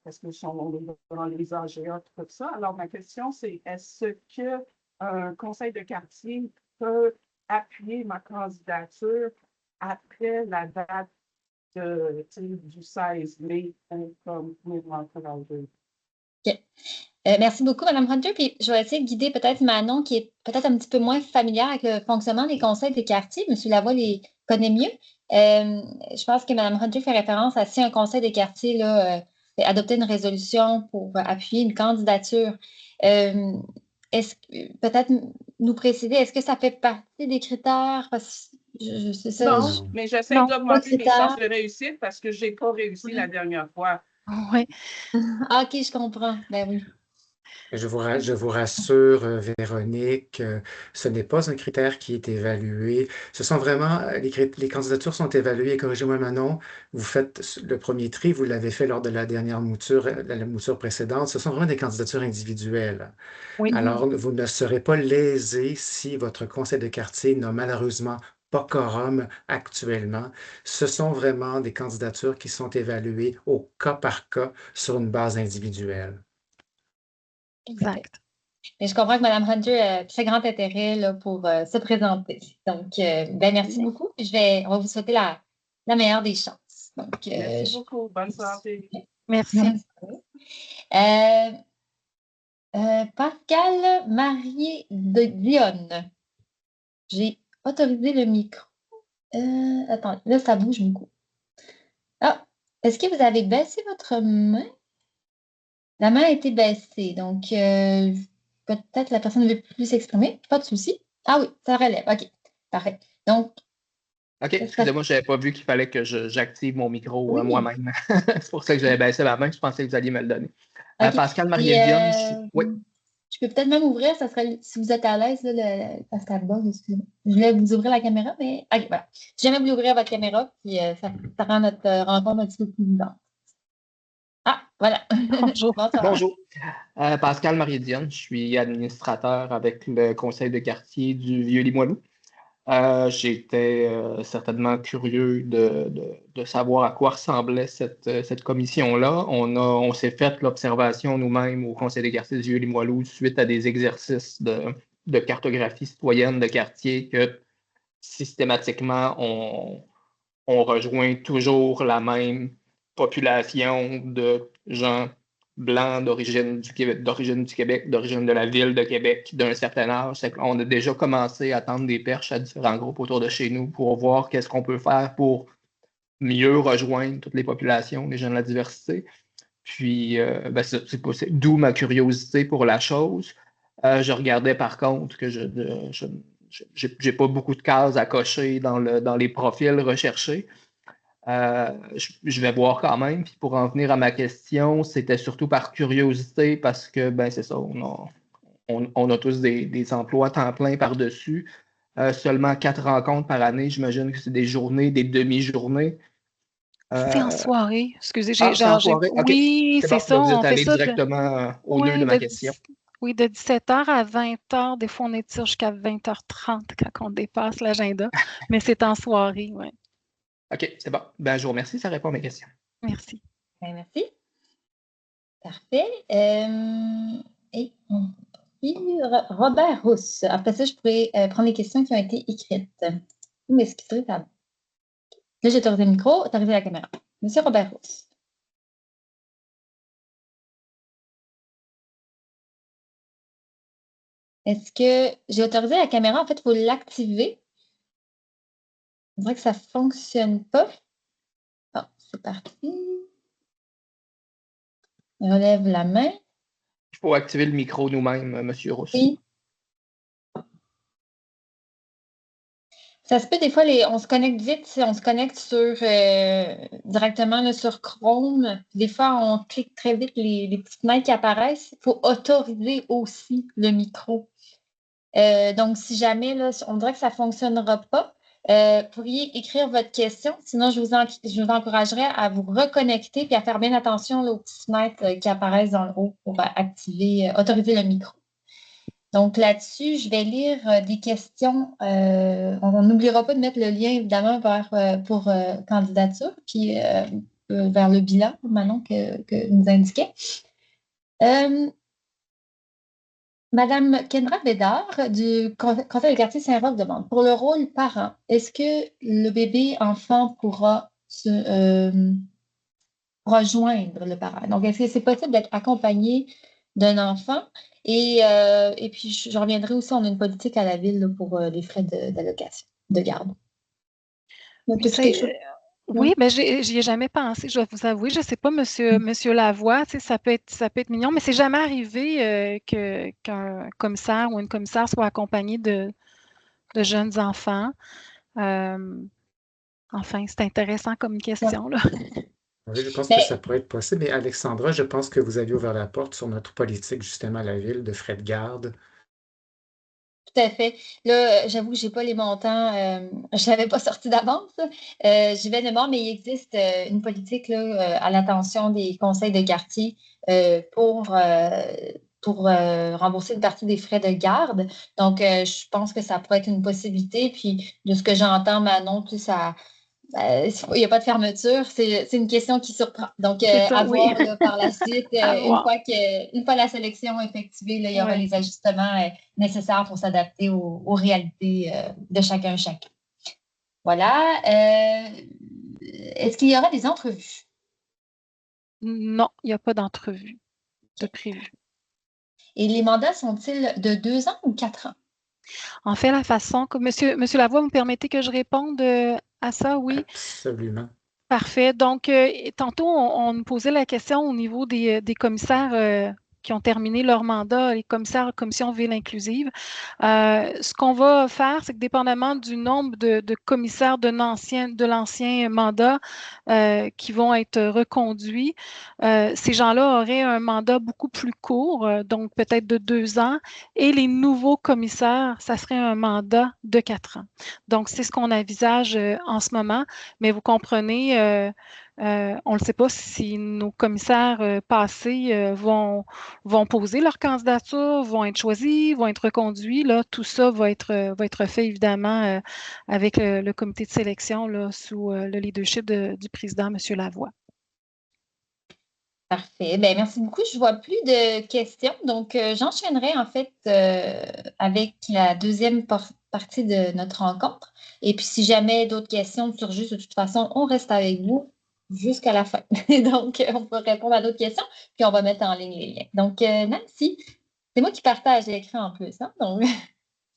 parce que sont dans les AGA, tout ça. Alors, ma question, c'est est-ce qu'un conseil de quartier peut appuyer ma candidature après la date du 16 mai comme pour m'encourager? OK. Merci beaucoup, Mme Hunter. Puis je vais essayer de guider peut-être Manon, qui est peut-être un petit peu moins familière avec le fonctionnement des conseils de quartier. M. Lavoie les connaît mieux. Je pense que Mme Hunter fait référence à si un conseil de quartier là, adopter une résolution pour appuyer une candidature. Est-ce que peut-être nous préciser, est-ce que ça fait partie des critères? Parce que c'est ça. Non, mais j'essaie Non, d'augmenter mes chances de réussite parce que je n'ai pas réussi la dernière fois. Oui. Ah, OK, je comprends. Ben oui. Je vous rassure, Véronique, ce n'est pas un critère qui est évalué. Ce sont vraiment, les candidatures sont évaluées, et corrigez-moi Manon, vous faites le premier tri, vous l'avez fait lors de la dernière mouture, la mouture précédente. Ce sont vraiment des candidatures individuelles. Oui. Alors, vous ne serez pas lésé si votre conseil de quartier n'a malheureusement pas quorum actuellement. Ce sont vraiment des candidatures qui sont évaluées au cas par cas sur une base individuelle. Exact. Mais je comprends que Mme Hunter a très grand intérêt là, pour se présenter. Donc, ben, merci beaucoup. On va vous souhaiter la meilleure des chances. Donc, merci beaucoup. Bonne santé. Merci. Pascal Marié de Dionne. J'ai autorisé le micro. Attends, là, ça bouge beaucoup. Ah, est-ce que vous avez baissé votre main? La main a été baissée, donc peut-être la personne ne veut plus s'exprimer. Pas de souci. Ah oui, ça relève. OK, parfait. Donc, OK, excusez-moi, je n'avais pas vu qu'il fallait que j'active mon micro Oui. Moi-même. C'est pour ça que j'avais baissé la main. Je pensais que vous alliez me le donner. OK. Pascal Puis, Marie-Dion, oui. je peux peut-être même ouvrir, ça serait, si vous êtes à l'aise, là, Pascal Bog, excusez-moi. Je voulais vous ouvrir la caméra, mais OK, voilà. Si jamais vous voulez ouvrir votre caméra, puis ça rend notre rencontre un petit peu plus vivante. Ah, voilà. Bonjour. Bonjour. Pascal Marie-Dion, je suis administrateur avec le conseil de quartier du Vieux-Limoilou. J'étais certainement curieux de savoir à quoi ressemblait cette commission-là. On s'est fait l'observation nous-mêmes au conseil des quartiers du Vieux-Limoilou suite à des exercices de cartographie citoyenne de quartier que systématiquement on rejoint toujours la même population de gens blancs d'origine du Québec, d'origine de la ville de Québec, d'un certain âge. On a déjà commencé à tendre des perches à différents groupes autour de chez nous pour voir qu'est-ce qu'on peut faire pour mieux rejoindre toutes les populations, les gens de la diversité. Puis, c'est possible, d'où ma curiosité pour la chose. Je regardais par contre que je n'ai pas beaucoup de cases à cocher dans les profils recherchés. Je vais voir quand même. Puis pour en venir à ma question, c'était surtout par curiosité parce que, c'est ça, on a tous des emplois à temps plein par-dessus. Seulement 4 rencontres par année. J'imagine que c'est des journées, des demi-journées. C'est en soirée. Excusez, c'est en soirée? OK. Oui, c'est ça. Vous êtes On fait allé ça directement au nœud de ma question. Oui, de 17h à 20h. Des fois, on étire jusqu'à 20h30 quand on dépasse l'agenda. Mais c'est en soirée, oui. OK, c'est bon. Je vous remercie. Ça répond à mes questions. Merci. Bien, merci. Parfait. Et Robert Rousse. Après ça, je pourrais prendre les questions qui ont été écrites. Vous m'excuserez, ça. Là, j'ai autorisé le micro, autorisé la caméra. Monsieur Robert Rousse. Est-ce que j'ai autorisé la caméra? En fait, il faut l'activer. On dirait que ça ne fonctionne pas. Bon, c'est parti. Relève la main. faut activer le micro nous-mêmes, M. Rousse. Oui. Ça se peut, des fois, on se connecte vite, on se connecte directement là, sur Chrome. Des fois, on clique très vite les petites fenêtres qui apparaissent. Il faut autoriser aussi le micro. Donc, si jamais, là, on dirait que ça ne fonctionnera pas, vous pourriez écrire votre question. Sinon, je vous encouragerais à vous reconnecter et à faire bien attention là, aux petites fenêtres qui apparaissent dans le haut pour autoriser le micro. Donc là-dessus, je vais lire des questions. On n'oubliera pas de mettre le lien, évidemment, pour candidature, puis vers le bilan, Manon, que nous indiquait. Madame Kendra Bédard, du Conseil de quartier Saint-Roch demande, pour le rôle parent, est-ce que le bébé enfant pourra rejoindre le parent? Donc, est-ce que c'est possible d'être accompagné d'un enfant? Et puis, je reviendrai aussi, on a une politique à la ville là, pour les frais d'allocation, de garde. Donc, oui, mais j'y ai jamais pensé, je vais vous avouer. Je ne sais pas, monsieur Lavoie, ça peut être mignon, mais c'est jamais arrivé qu'un commissaire ou une commissaire soit accompagné de jeunes enfants. Enfin, c'est intéressant comme question, là. Oui, je pense que ça pourrait être possible. Et Alexandra, je pense que vous aviez ouvert la porte sur notre politique, justement, à la ville, de frais de garde. Tout à fait. Là, j'avoue que je n'ai pas les montants. Je n'avais pas sorti d'avance. J'y vais de mort, mais il existe une politique là, à l'attention des conseils de quartier pour rembourser une partie des frais de garde. Donc, je pense que ça pourrait être une possibilité. Puis, de ce que j'entends, Manon, tout ça. Il n'y a pas de fermeture, c'est une question qui surprend. Donc, à voir là, par la suite, une fois la sélection effectuée, là, il y aura les ajustements nécessaires pour s'adapter aux réalités de chacun. Voilà. Est-ce qu'il y aura des entrevues? Non, il n'y a pas d'entrevue de prévu. Et les mandats sont-ils de 2 ans ou 4 ans? En fait, la façon que Monsieur Lavoie, vous me permettez que je réponde à ça, oui? Absolument. Parfait. Donc, tantôt, on nous posait la question au niveau des commissaires qui ont terminé leur mandat, les commissaires commission ville inclusive. Ce qu'on va faire, c'est que dépendamment du nombre de commissaires de l'ancien mandat qui vont être reconduits, ces gens-là auraient un mandat beaucoup plus court, donc peut-être de 2 ans, et les nouveaux commissaires, ça serait un mandat de 4 ans. Donc, c'est ce qu'on envisage en ce moment, mais vous comprenez, on ne sait pas si nos commissaires passés vont poser leur candidature, vont être choisis, vont être reconduits. Là, tout ça va être fait évidemment avec le comité de sélection là, sous le leadership du président, M. Lavoie. Parfait. Bien, merci beaucoup. Je ne vois plus de questions. Donc, j'enchaînerai en fait avec la deuxième partie de notre rencontre. Et puis, si jamais d'autres questions surgissent, de toute façon, on reste avec vous jusqu'à la fin. Donc, on peut répondre à d'autres questions, puis on va mettre en ligne les liens. Donc, Nancy, c'est moi qui partage l'écran en plus. Hein? Donc,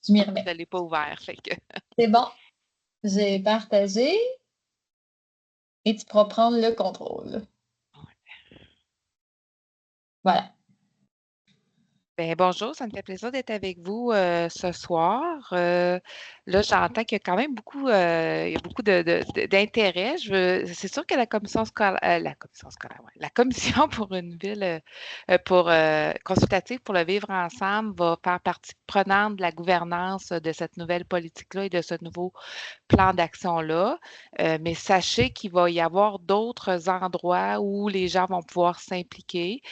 je m'y remets. Vous n'allez pas ouvert. Fait que... C'est bon. J'ai partagé. Et tu pourras prendre le contrôle. Voilà. Bien, bonjour, ça me fait plaisir d'être avec vous ce soir. Là, j'entends qu'il y a quand même beaucoup, d'intérêt. C'est sûr que la commission scolaire, la commission pour une ville consultative pour le vivre ensemble va faire partie prenante de la gouvernance de cette nouvelle politique-là et de ce nouveau plan d'action-là. Mais sachez qu'il va y avoir d'autres endroits où les gens vont pouvoir s'impliquer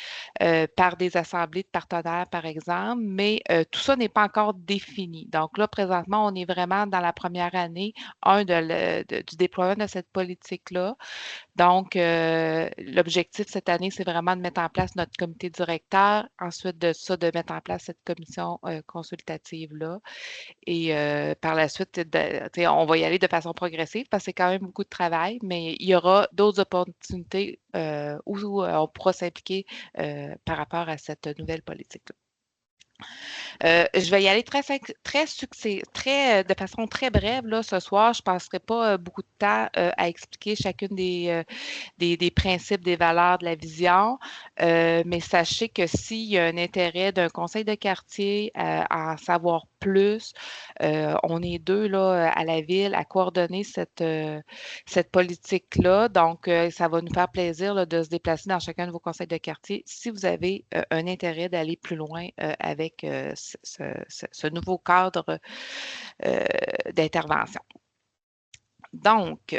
par des assemblées de partenaires, par exemple, mais tout ça n'est pas encore défini. Donc là, présentement, on est vraiment dans la première année, du déploiement de cette politique-là. Donc, l'objectif cette année, c'est vraiment de mettre en place notre comité directeur, ensuite de ça, de mettre en place cette commission consultative-là. Et par la suite, on va y aller de façon progressive parce que c'est quand même beaucoup de travail, mais il y aura d'autres opportunités où on pourra s'impliquer par rapport à cette nouvelle politique-là. Je vais y aller de façon très brève là, ce soir. Je ne passerai pas beaucoup de temps à expliquer chacune des principes, des valeurs de la vision, mais sachez que s'il y a un intérêt d'un conseil de quartier à en savoir plus, on est deux là, à la ville à coordonner cette politique-là. Donc, ça va nous faire plaisir là, de se déplacer dans chacun de vos conseils de quartier si vous avez un intérêt d'aller plus loin avec ce nouveau cadre d'intervention. Donc,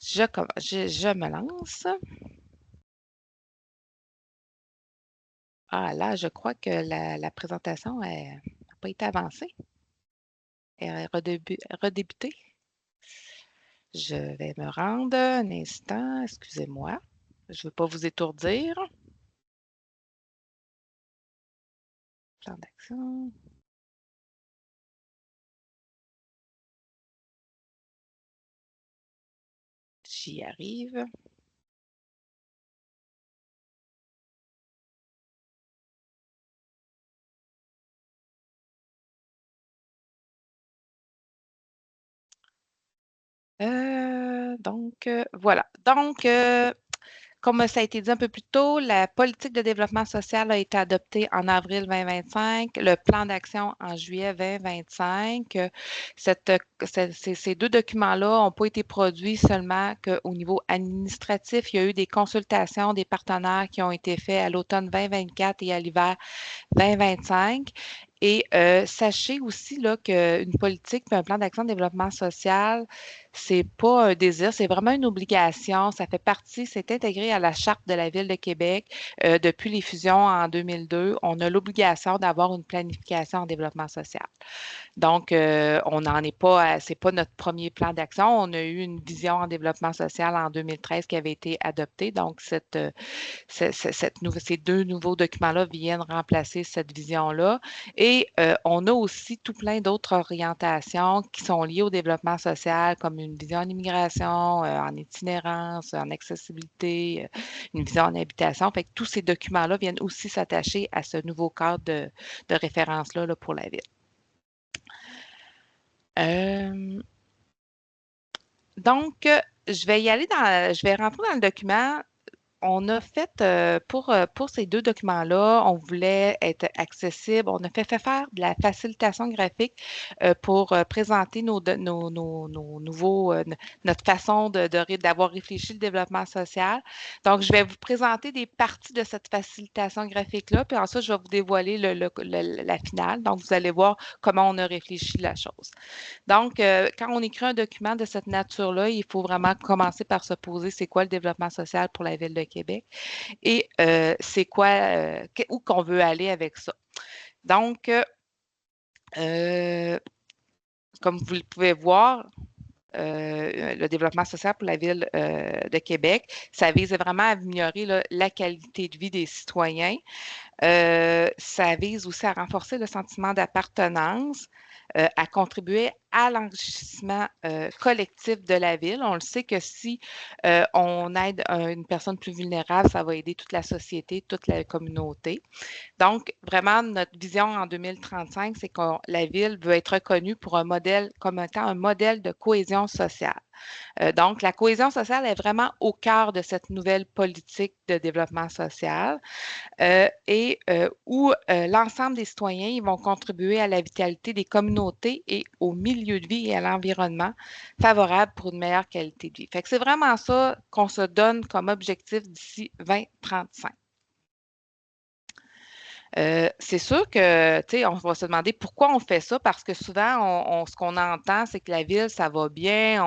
je me lance. Ah là, je crois que la présentation n'a pas été avancée. Elle est redébutée. Je vais me rendre un instant, excusez-moi. Je ne veux pas vous étourdir. Plan d'action. J'y arrive. Voilà. Donc, comme ça a été dit un peu plus tôt, la politique de développement social a été adoptée en avril 2025, le plan d'action en juillet 2025. Ces deux documents-là n'ont pas été produits seulement qu'au niveau administratif. Il y a eu des consultations des partenaires qui ont été faites à l'automne 2024 et à l'hiver 2025. Et sachez aussi là, qu'une politique et un plan d'action de développement social, c'est pas un désir, c'est vraiment une obligation. Ça fait partie, c'est intégré à la Charte de la Ville de Québec. Depuis les fusions en 2002, on a l'obligation d'avoir une planification en développement social. Donc, on n'en est pas, c'est pas notre premier plan d'action. On a eu une vision en développement social en 2013 qui avait été adoptée. Donc, ces deux nouveaux documents-là viennent remplacer cette vision-là. Et on a aussi tout plein d'autres orientations qui sont liées au développement social, comme une vision en immigration, en itinérance, en accessibilité, une vision en habitation. Fait que tous ces documents-là viennent aussi s'attacher à ce nouveau cadre de référence-là là, pour la ville. Donc, je vais rentrer dans le document. On a fait, pour ces deux documents-là, on voulait être accessible. On a fait faire de la facilitation graphique pour présenter nos nouveaux, notre façon d'avoir réfléchi le développement social. Donc, je vais vous présenter des parties de cette facilitation graphique-là, puis ensuite, je vais vous dévoiler la finale. Donc, vous allez voir comment on a réfléchi la chose. Donc, quand on écrit un document de cette nature-là, il faut vraiment commencer par se poser c'est quoi le développement social pour la Ville de Québec et c'est quoi, où qu'on veut aller avec ça. Donc, comme vous le pouvez voir, le développement social pour la Ville de Québec, ça vise vraiment à améliorer là, la qualité de vie des citoyens. Ça vise aussi à renforcer le sentiment d'appartenance, à contribuer à l'enrichissement collectif de la ville. On le sait que si on aide une personne plus vulnérable, ça va aider toute la société, toute la communauté. Donc, vraiment, notre vision en 2035, c'est que la ville veut être reconnue pour un modèle, comme étant un modèle de cohésion sociale. Donc, la cohésion sociale est vraiment au cœur de cette nouvelle politique de développement social où l'ensemble des citoyens ils vont contribuer à la vitalité des communautés et au milieu de vie et à l'environnement favorable pour une meilleure qualité de vie. Fait que c'est vraiment ça qu'on se donne comme objectif d'ici 2035. C'est sûr que, tu sais, on va se demander pourquoi on fait ça, parce que souvent, ce qu'on entend, c'est que la ville, ça va bien,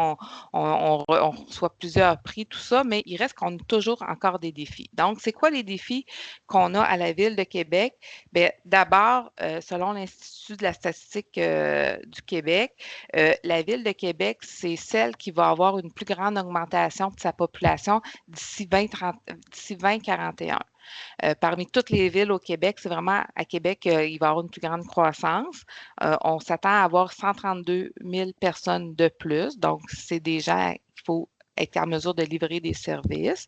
on reçoit plusieurs prix, tout ça, mais il reste qu'on a toujours encore des défis. Donc, c'est quoi les défis qu'on a à la Ville de Québec? Bien, d'abord, selon l'Institut de la statistique du Québec, la Ville de Québec, c'est celle qui va avoir une plus grande augmentation de sa population d'ici 2041. Parmi toutes les villes au Québec, c'est vraiment à Québec, il va y avoir une plus grande croissance. On s'attend à avoir 132 000 personnes de plus. Donc, c'est des gens qu'il faut être en mesure de livrer des services.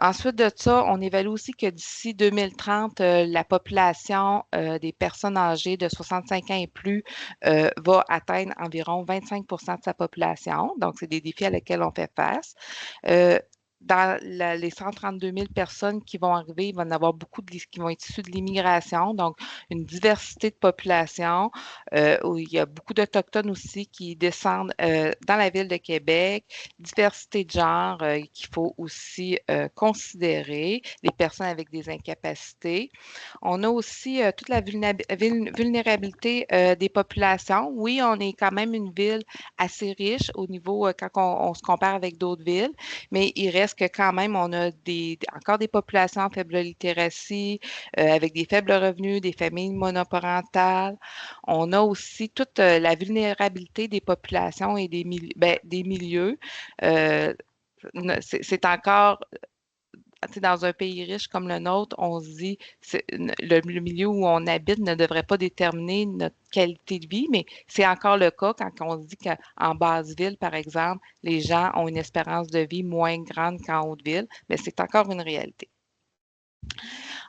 Ensuite de ça, on évalue aussi que d'ici 2030, la population des personnes âgées de 65 ans et plus va atteindre environ 25 de sa population. Donc, c'est des défis à lesquels on fait face. Dans les 132 000 personnes qui vont arriver, il va y en avoir beaucoup qui vont être issues de l'immigration, donc une diversité de population, où il y a beaucoup d'Autochtones aussi qui descendent dans la ville de Québec, diversité de genre qu'il faut aussi considérer, les personnes avec des incapacités. On a aussi toute la vulnérabilité des populations. Oui, on est quand même une ville assez riche au niveau, quand on se compare avec d'autres villes, mais il reste que quand même, on a encore des populations en faible littératie, avec des faibles revenus, des familles monoparentales. On a aussi toute la vulnérabilité des populations et des milieux. C'est encore, dans un pays riche comme le nôtre, on se dit le milieu où on habite ne devrait pas déterminer notre qualité de vie, mais c'est encore le cas quand on se dit qu'en basse ville, par exemple, les gens ont une espérance de vie moins grande qu'en haute ville, mais c'est encore une réalité.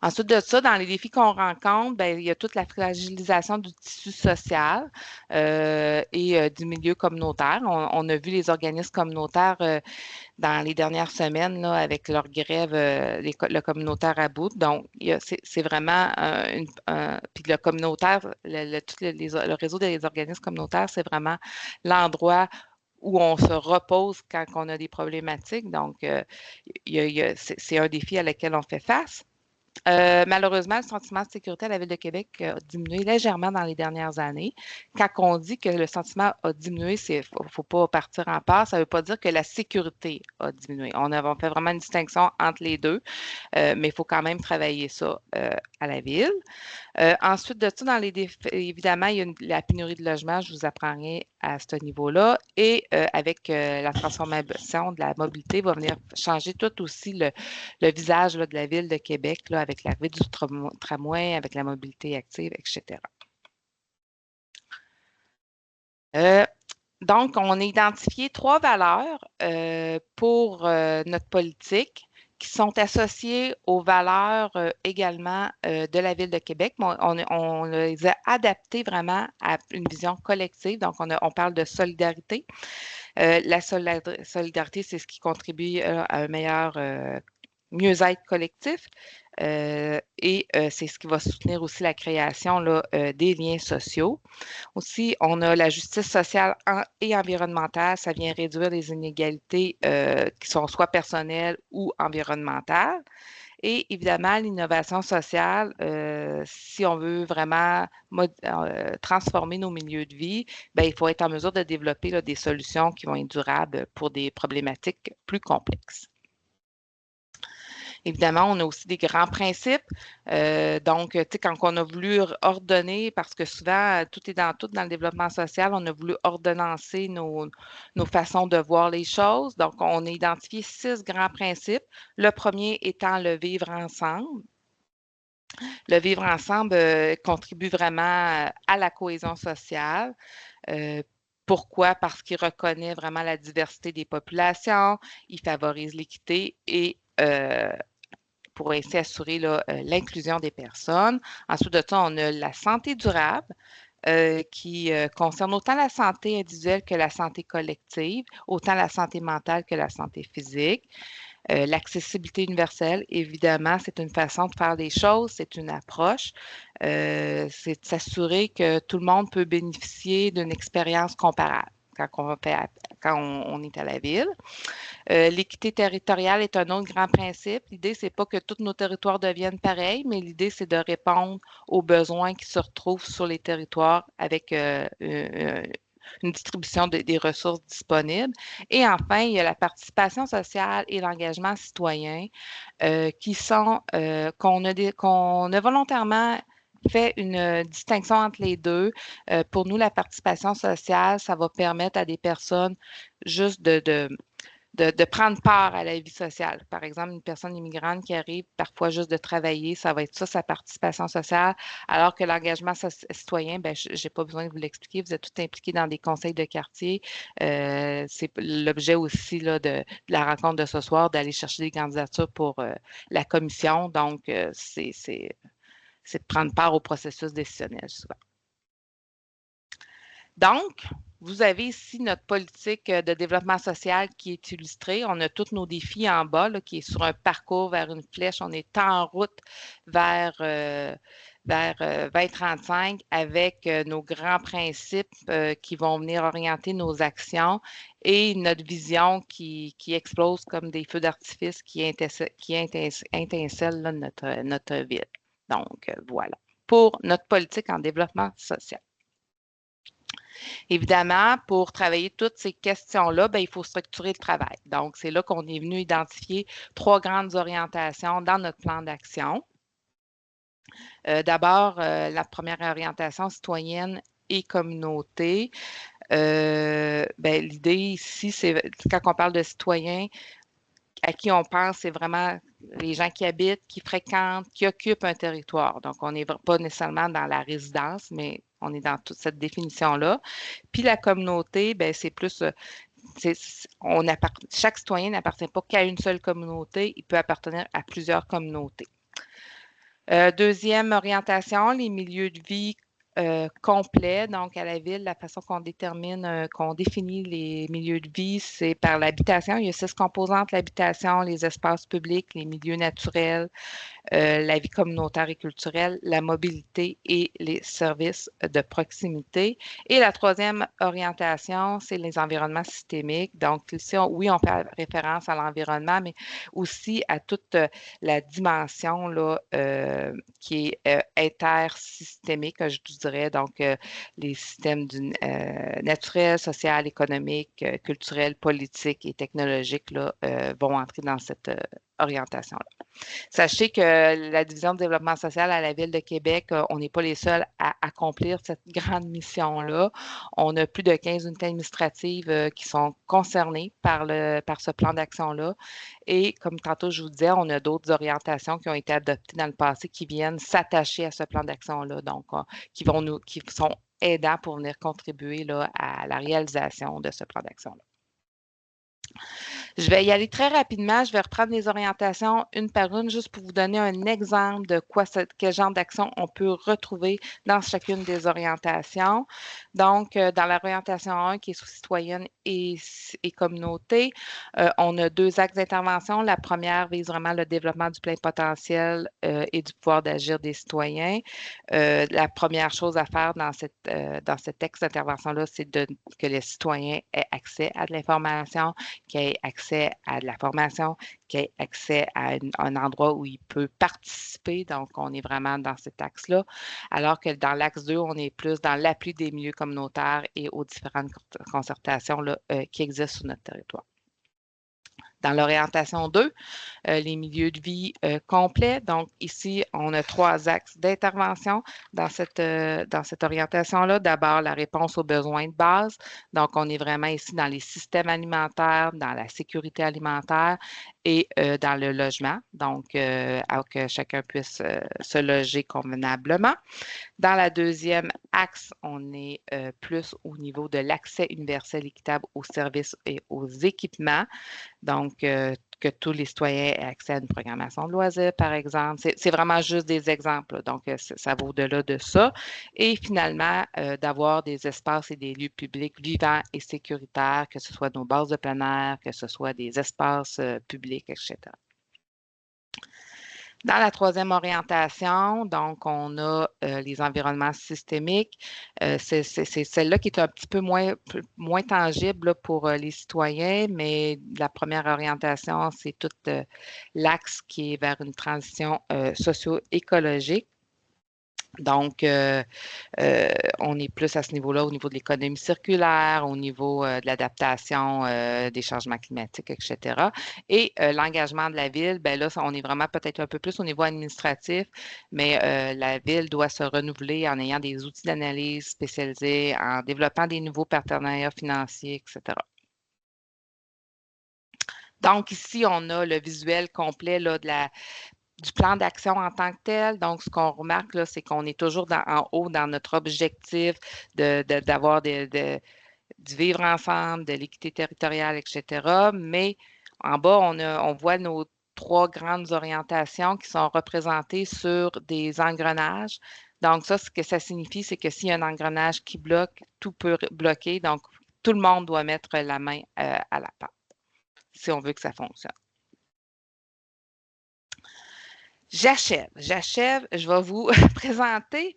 Ensuite de ça, dans les défis qu'on rencontre, il y a toute la fragilisation du tissu social et du milieu communautaire. On a vu les organismes communautaires dans les dernières semaines là, avec leur grève, le communautaire à bout. Donc, c'est vraiment puis le communautaire, le réseau des organismes communautaires, c'est vraiment l'endroit où on se repose quand on a des problématiques. Donc, c'est un défi à lequel on fait face. Malheureusement, le sentiment de sécurité à la Ville de Québec a diminué légèrement dans les dernières années. Quand on dit que le sentiment a diminué, il ne faut pas partir en part, ça ne veut pas dire que la sécurité a diminué. On fait vraiment une distinction entre les deux, mais il faut quand même travailler ça à la Ville. Ensuite de ça, dans les défis, évidemment, il y a la pénurie de logement, je vous apprends rien à ce niveau-là. Et avec la transformation de la mobilité, va venir changer tout aussi le visage là, de la Ville de Québec, là, avec l'arrivée du tramway, avec la mobilité active, etc. Donc, on a identifié 3 valeurs pour notre politique qui sont associées aux valeurs également de la Ville de Québec. On les a adaptées vraiment à une vision collective. Donc, on parle de solidarité. La solidarité, c'est ce qui contribue à un meilleur mieux-être collectif. Et c'est ce qui va soutenir aussi la création là, des liens sociaux. Aussi, on a la justice sociale et environnementale. Ça vient réduire les inégalités qui sont soit personnelles ou environnementales. Et évidemment, l'innovation sociale, si on veut vraiment transformer nos milieux de vie, il faut être en mesure de développer là, des solutions qui vont être durables pour des problématiques plus complexes. Évidemment, on a aussi des grands principes. Donc, tu sais, quand on a voulu ordonner, parce que souvent, tout est dans tout dans le développement social, on a voulu ordonnancer nos façons de voir les choses. Donc, on a identifié 6 grands principes. Le premier étant le vivre ensemble. Le vivre ensemble contribue vraiment à la cohésion sociale. Pourquoi? Parce qu'il reconnaît vraiment la diversité des populations, il favorise l'équité et pour ainsi assurer l'inclusion des personnes. Ensuite de ça, on a la santé durable qui concerne autant la santé individuelle que la santé collective, autant la santé mentale que la santé physique. L'accessibilité universelle, évidemment, c'est une façon de faire les choses, c'est une approche. C'est de s'assurer que tout le monde peut bénéficier d'une expérience comparable quand on est à la ville. L'équité territoriale est un autre grand principe. L'idée, c'est pas que tous nos territoires deviennent pareils, mais l'idée, c'est de répondre aux besoins qui se retrouvent sur les territoires avec une distribution des ressources disponibles. Et enfin, il y a la participation sociale et l'engagement citoyen qui sont qu'on a volontairement fait une distinction entre les deux. Pour nous, la participation sociale, ça va permettre à des personnes juste de de prendre part à la vie sociale. Par exemple, une personne immigrante qui arrive parfois juste de travailler, ça va être ça, sa participation sociale, alors que l'engagement citoyen, ben, je n'ai pas besoin de vous l'expliquer, vous êtes tout impliqués dans des conseils de quartier. C'est l'objet aussi là, de la rencontre de ce soir, d'aller chercher des candidatures pour la commission. Donc, c'est de prendre part au processus décisionnel souvent. Donc, vous avez ici notre politique de développement social qui est illustrée. On a tous nos défis en bas, là, qui est sur un parcours vers une flèche. On est en route vers 2035 avec nos grands principes qui vont venir orienter nos actions et notre vision qui explose comme des feux d'artifice qui étincellent là, notre ville. Donc, voilà, pour notre politique en développement social. Évidemment, pour travailler toutes ces questions-là, il faut structurer le travail. Donc, c'est là qu'on est venu identifier 3 grandes orientations dans notre plan d'action. D'abord, la première orientation citoyenne et communauté. L'idée ici, c'est quand on parle de citoyens, à qui on pense, c'est vraiment les gens qui habitent, qui fréquentent, qui occupent un territoire. Donc, on n'est pas nécessairement dans la résidence, mais on est dans toute cette définition-là. Puis la communauté, c'est plus, chaque citoyen n'appartient pas qu'à une seule communauté, il peut appartenir à plusieurs communautés. Deuxième orientation, les milieux de vie complet. Donc, à la ville, la façon qu'on définit les milieux de vie, c'est par l'habitation. Il y a 6 composantes, l'habitation, les espaces publics, les milieux naturels, la vie communautaire et culturelle, la mobilité et les services de proximité. Et la troisième orientation, c'est les environnements systémiques. Donc, ici, oui, on fait référence à l'environnement, mais aussi à toute la dimension là, qui est intersystémique, je dirais. Donc, les systèmes naturels, social, économiques, culturels, politiques et technologiques là, vont entrer dans cette orientation-là. Sachez que la division de développement social à la Ville de Québec, on n'est pas les seuls à accomplir cette grande mission-là. On a plus de 15 unités administratives qui sont concernées par ce plan d'action-là. Et comme tantôt je vous disais, on a d'autres orientations qui ont été adoptées dans le passé qui viennent s'attacher à ce plan d'action-là, donc qui sont aidants pour venir contribuer là, à la réalisation de ce plan d'action-là. Je vais y aller très rapidement. Je vais reprendre les orientations une par une, juste pour vous donner un exemple de quel genre d'action on peut retrouver dans chacune des orientations. Donc, dans l'orientation 1, qui est sous citoyenne et communauté, on a 2 axes d'intervention. La première vise vraiment le développement du plein potentiel et du pouvoir d'agir des citoyens. La première chose à faire dans cet axe d'intervention-là, c'est que les citoyens aient accès à de l'information, qu'ils aient accès à de la formation, qui ait accès à un endroit où il peut participer. Donc, on est vraiment dans cet axe-là. Alors que dans l'axe 2, on est plus dans l'appui des milieux communautaires et aux différentes concertations là, qui existent sur notre territoire. Dans l'orientation 2, les milieux de vie complets. Donc, ici, on a 3 axes d'intervention dans cette orientation-là. D'abord, la réponse aux besoins de base. Donc, on est vraiment ici dans les systèmes alimentaires, dans la sécurité alimentaire et dans le logement. Donc, que chacun puisse se loger convenablement. Dans la deuxième axe, on est plus au niveau de l'accès universel équitable aux services et aux équipements. Donc, que tous les citoyens aient accès à une programmation de loisirs, par exemple. C'est vraiment juste des exemples. Donc, ça va au-delà de ça. Et finalement, d'avoir des espaces et des lieux publics vivants et sécuritaires, que ce soit nos bases de plein air, que ce soit des espaces publics, etc. Dans la troisième orientation, donc, on a les environnements systémiques. C'est celle-là qui est un petit peu moins tangible là, pour les citoyens, mais la première orientation, c'est tout l'axe qui est vers une transition socio-écologique. Donc, on est plus à ce niveau-là, au niveau de l'économie circulaire, au niveau de l'adaptation des changements climatiques, etc. Et l'engagement de la ville, bien là, on est vraiment peut-être un peu plus au niveau administratif, mais la ville doit se renouveler en ayant des outils d'analyse spécialisés, en développant des nouveaux partenariats financiers, etc. Donc, ici, on a le visuel complet là, du plan d'action en tant que tel. Donc, ce qu'on remarque, là, c'est qu'on est toujours en haut dans notre objectif d'avoir du vivre ensemble, de l'équité territoriale, etc. Mais en bas, on voit nos 3 grandes orientations qui sont représentées sur des engrenages. Donc, ça, ce que ça signifie, c'est que s'il y a un engrenage qui bloque, tout peut bloquer. Donc, tout le monde doit mettre la main à la pâte si on veut que ça fonctionne. J'achève. Je vais vous présenter.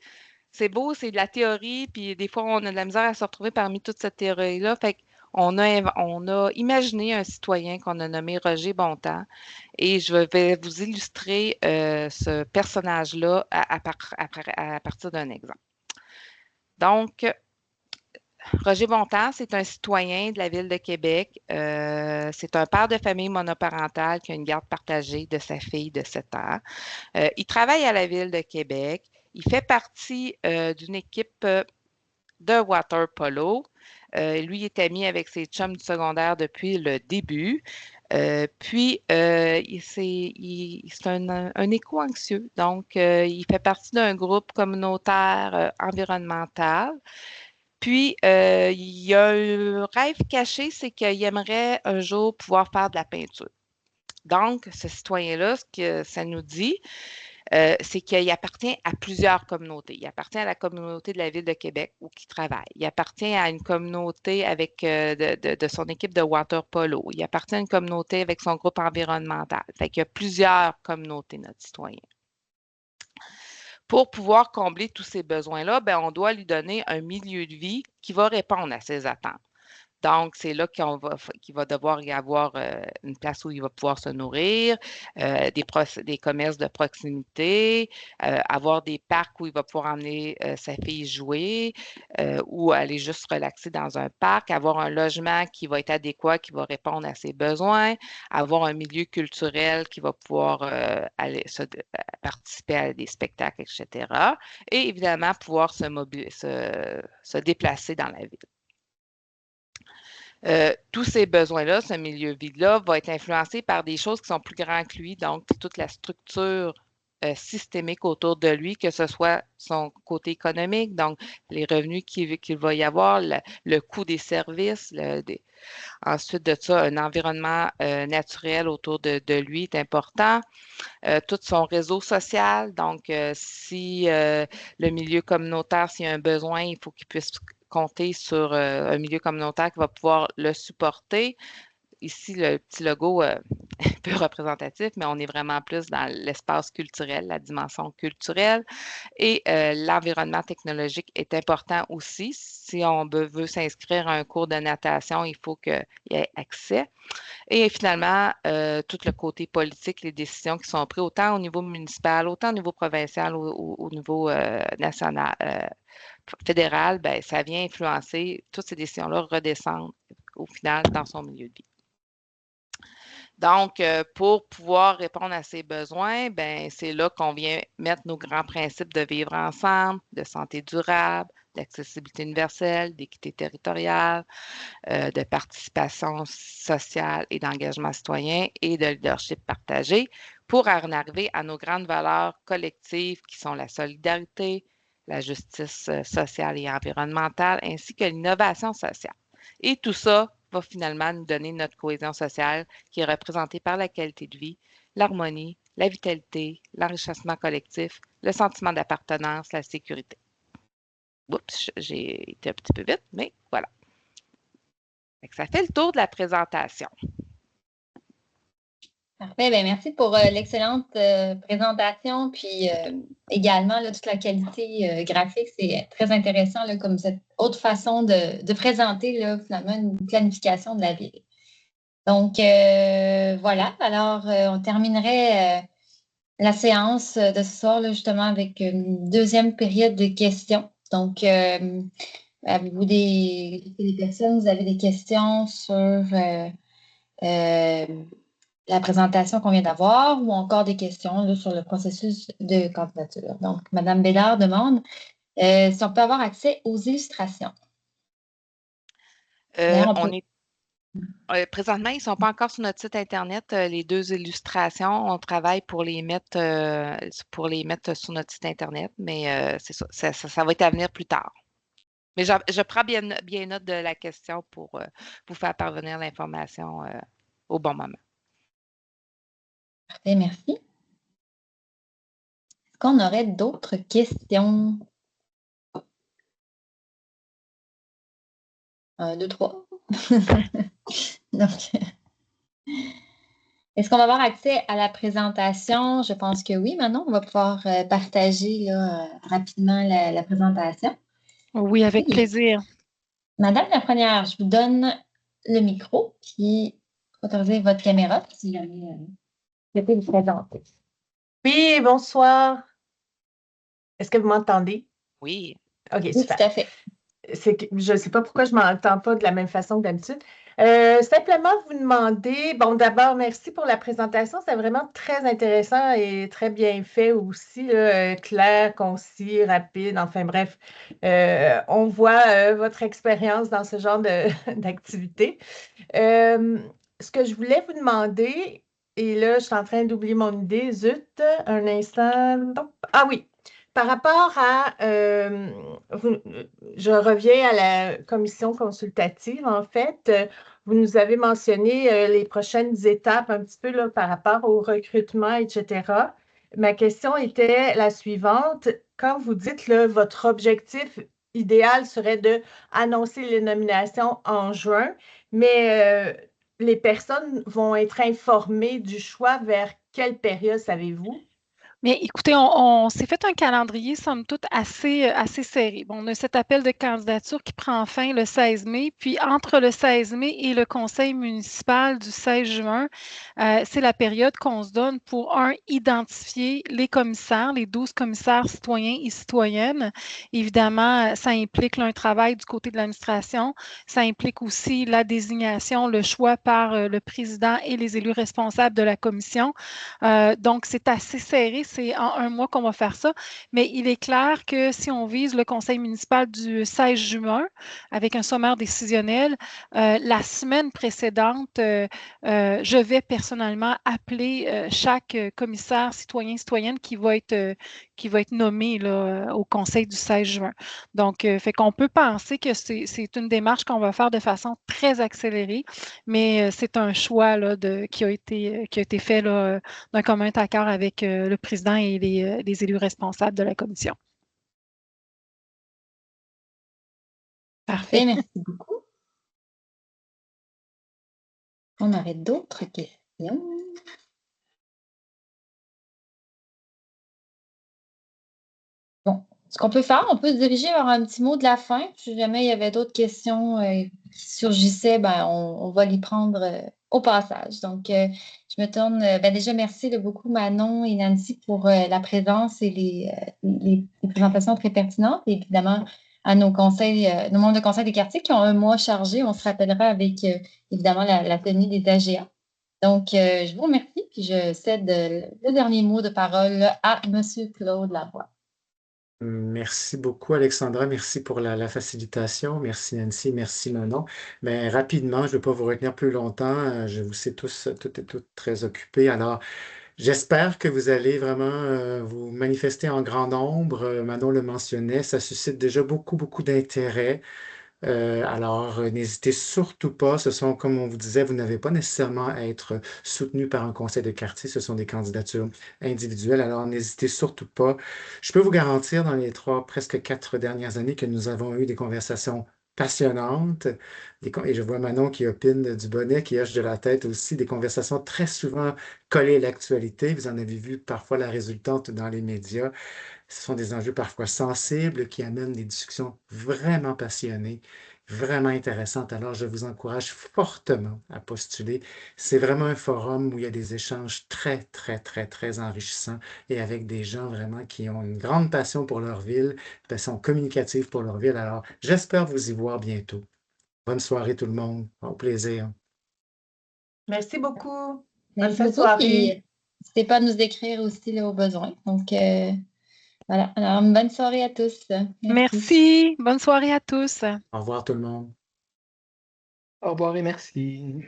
C'est beau, c'est de la théorie, puis des fois, on a de la misère à se retrouver parmi toute cette théorie-là. Fait qu'on a imaginé un citoyen qu'on a nommé Roger Bontemps, et je vais vous illustrer ce personnage-là à partir d'un exemple. Donc, Roger Bontemps, c'est un citoyen de la ville de Québec. C'est un père de famille monoparentale qui a une garde partagée de sa fille de 7 ans. Il travaille à la ville de Québec. Il fait partie d'une équipe de water polo. Lui est ami avec ses chums du secondaire depuis le début. Puis, c'est un éco-anxieux. Donc, il fait partie d'un groupe communautaire environnemental. Puis, il y a un rêve caché, c'est qu'il aimerait un jour pouvoir faire de la peinture. Donc, ce citoyen-là, ce que ça nous dit, c'est qu'il appartient à plusieurs communautés. Il appartient à la communauté de la ville de Québec où il travaille. Il appartient à une communauté avec de son équipe de water polo. Il appartient à une communauté avec son groupe environnemental. Fait qu'il y a plusieurs communautés, notre citoyen. Pour pouvoir combler tous ces besoins-là, ben, on doit lui donner un milieu de vie qui va répondre à ses attentes. Donc, c'est là qu'il va devoir y avoir une place où il va pouvoir se nourrir, des commerces de proximité, avoir des parcs où il va pouvoir emmener sa fille jouer ou aller juste relaxer dans un parc, avoir un logement qui va être adéquat, qui va répondre à ses besoins, avoir un milieu culturel qui va pouvoir participer à des spectacles, etc. Et évidemment, pouvoir se déplacer dans la ville. Tous ces besoins-là, ce milieu vide-là, va être influencé par des choses qui sont plus grandes que lui, donc toute la structure systémique autour de lui, que ce soit son côté économique, donc les revenus qu'il va y avoir, le coût des services, ensuite de ça, un environnement naturel autour de lui est important, tout son réseau social, donc si le milieu communautaire, s'il y a un besoin, il faut qu'il puisse compter sur un milieu communautaire qui va pouvoir le supporter. Ici, le petit logo est un peu représentatif, mais on est vraiment plus dans l'espace culturel, la dimension culturelle. Et l'environnement technologique est important aussi. Si on veut s'inscrire à un cours de natation, il faut qu'il y ait accès. Et finalement, tout le côté politique, les décisions qui sont prises autant au niveau municipal, autant au niveau provincial, au niveau national, fédéral, ben, ça vient influencer toutes ces décisions-là redescendre au final dans son milieu de vie. Donc, pour pouvoir répondre à ces besoins, ben, c'est là qu'on vient mettre nos grands principes de vivre ensemble, de santé durable, d'accessibilité universelle, d'équité territoriale, de participation sociale et d'engagement citoyen et de leadership partagé pour en arriver à nos grandes valeurs collectives qui sont la solidarité, la justice sociale et environnementale, ainsi que l'innovation sociale. Et tout ça va finalement nous donner notre cohésion sociale qui est représentée par la qualité de vie, l'harmonie, la vitalité, l'enrichissement collectif, le sentiment d'appartenance, la sécurité. Oups, j'ai été un petit peu vite, mais voilà. Ça fait le tour de la présentation. Parfait, bien, merci pour l'excellente présentation, puis également là, toute la qualité graphique, c'est très intéressant là, comme cette autre façon de présenter là, finalement une planification de la ville. Donc voilà, alors on terminerait la séance de ce soir là, justement avec une deuxième période de questions. Donc avez-vous des personnes, vous avez des questions sur la présentation qu'on vient d'avoir ou encore des questions là, sur le processus de candidature. Donc, Mme Bédard demande si on peut avoir accès aux illustrations. Présentement, ils ne sont pas encore sur notre site Internet. Les 2 illustrations, on travaille pour les mettre sur notre site Internet, mais c'est ça va être à venir plus tard. Mais je prends bien note de la question pour vous faire parvenir l'information au bon moment. Parfait, merci. Est-ce qu'on aurait d'autres questions? 1, 2, 3. Donc, est-ce qu'on va avoir accès à la présentation? Je pense que oui. Maintenant, on va pouvoir partager là, rapidement la présentation. Oui, avec plaisir. Madame la première, je vous donne le micro, puis autorisez votre caméra si jamais vous souhaitez vous présenter. Oui, bonsoir. Est-ce que vous m'entendez? Oui. OK, Oui, super. tout à fait. Je ne sais pas pourquoi je ne m'entends pas de la même façon que d'habitude. Simplement vous demander, bon, d'abord, merci pour la présentation. C'est vraiment très intéressant et très bien fait aussi, là, clair, concis, rapide. Enfin bref, on voit votre expérience dans ce genre d'activité. Ce que je voulais vous demander, et là, je suis en train d'oublier mon idée, zut, un instant. Ah oui, par rapport à, je reviens à la commission consultative, en fait. Vous nous avez mentionné les prochaines étapes un petit peu là, par rapport au recrutement, etc. Ma question était la suivante. Quand vous dites là, votre objectif idéal serait d'annoncer les nominations en juin, mais les personnes vont être informées du choix vers quelle période, savez-vous? Mais écoutez, on s'est fait un calendrier, somme toute, assez serré. Bon, on a cet appel de candidature qui prend fin le 16 mai, puis entre le 16 mai et le conseil municipal du 16 juin, c'est la période qu'on se donne pour, identifier les commissaires, les 12 commissaires citoyens et citoyennes. Évidemment, ça implique là, un travail du côté de l'administration, ça implique aussi la désignation, le choix par le président et les élus responsables de la commission. Donc, c'est assez serré. C'est en 1 mois qu'on va faire ça. Mais il est clair que si on vise le conseil municipal du 16 juin avec un sommaire décisionnel, la semaine précédente, je vais personnellement appeler chaque commissaire citoyenne qui va être nommé là, au conseil du 16 juin. Donc, fait qu'on peut penser que c'est une démarche qu'on va faire de façon très accélérée, mais c'est un choix là, qui a été fait là, d'un commun accord avec le président et les élus responsables de la commission. Parfait, merci beaucoup. On aurait d'autres questions? Bon, ce qu'on peut faire, on peut se diriger vers un petit mot de la fin. Si jamais il y avait d'autres questions qui surgissaient, ben, on va les prendre au passage. Donc, je me tourne. Déjà, merci beaucoup Manon et Nancy pour la présence et les présentations très pertinentes. Et évidemment, à nos conseils, nos membres de conseil des quartiers qui ont un mois chargé. On se rappellera avec évidemment la tenue des AGA. Donc, je vous remercie, puis je cède le dernier mot de parole à M. Claude Lavoie. Merci beaucoup, Alexandra. Merci pour la facilitation. Merci, Nancy. Merci, Manon. Mais rapidement, je ne vais pas vous retenir plus longtemps. Je vous sais tous, toutes et toutes très occupés. Alors, j'espère que vous allez vraiment vous manifester en grand nombre. Manon le mentionnait, ça suscite déjà beaucoup, beaucoup d'intérêt. Alors, n'hésitez surtout pas. Ce sont, comme on vous disait, vous n'avez pas nécessairement à être soutenu par un conseil de quartier. Ce sont des candidatures individuelles. Alors, n'hésitez surtout pas. Je peux vous garantir, dans les presque 4 dernières années, que nous avons eu des conversations passionnantes. Et je vois Manon qui opine du bonnet, qui hoche de la tête aussi. Des conversations très souvent collées à l'actualité. Vous en avez vu parfois la résultante dans les médias. Ce sont des enjeux parfois sensibles qui amènent des discussions vraiment passionnées, vraiment intéressantes. Alors, je vous encourage fortement à postuler. C'est vraiment un forum où il y a des échanges très, très, très, très enrichissants et avec des gens vraiment qui ont une grande passion pour leur ville, de façon communicative pour leur ville. Alors, j'espère vous y voir bientôt. Bonne soirée tout le monde. Au plaisir. Merci beaucoup. Merci Bonne beaucoup. soirée. N'hésitez pas à nous écrire aussi là, au besoin. Donc, voilà. Alors, une bonne soirée à tous. Merci. Bonne soirée à tous. Au revoir tout le monde. Au revoir et merci.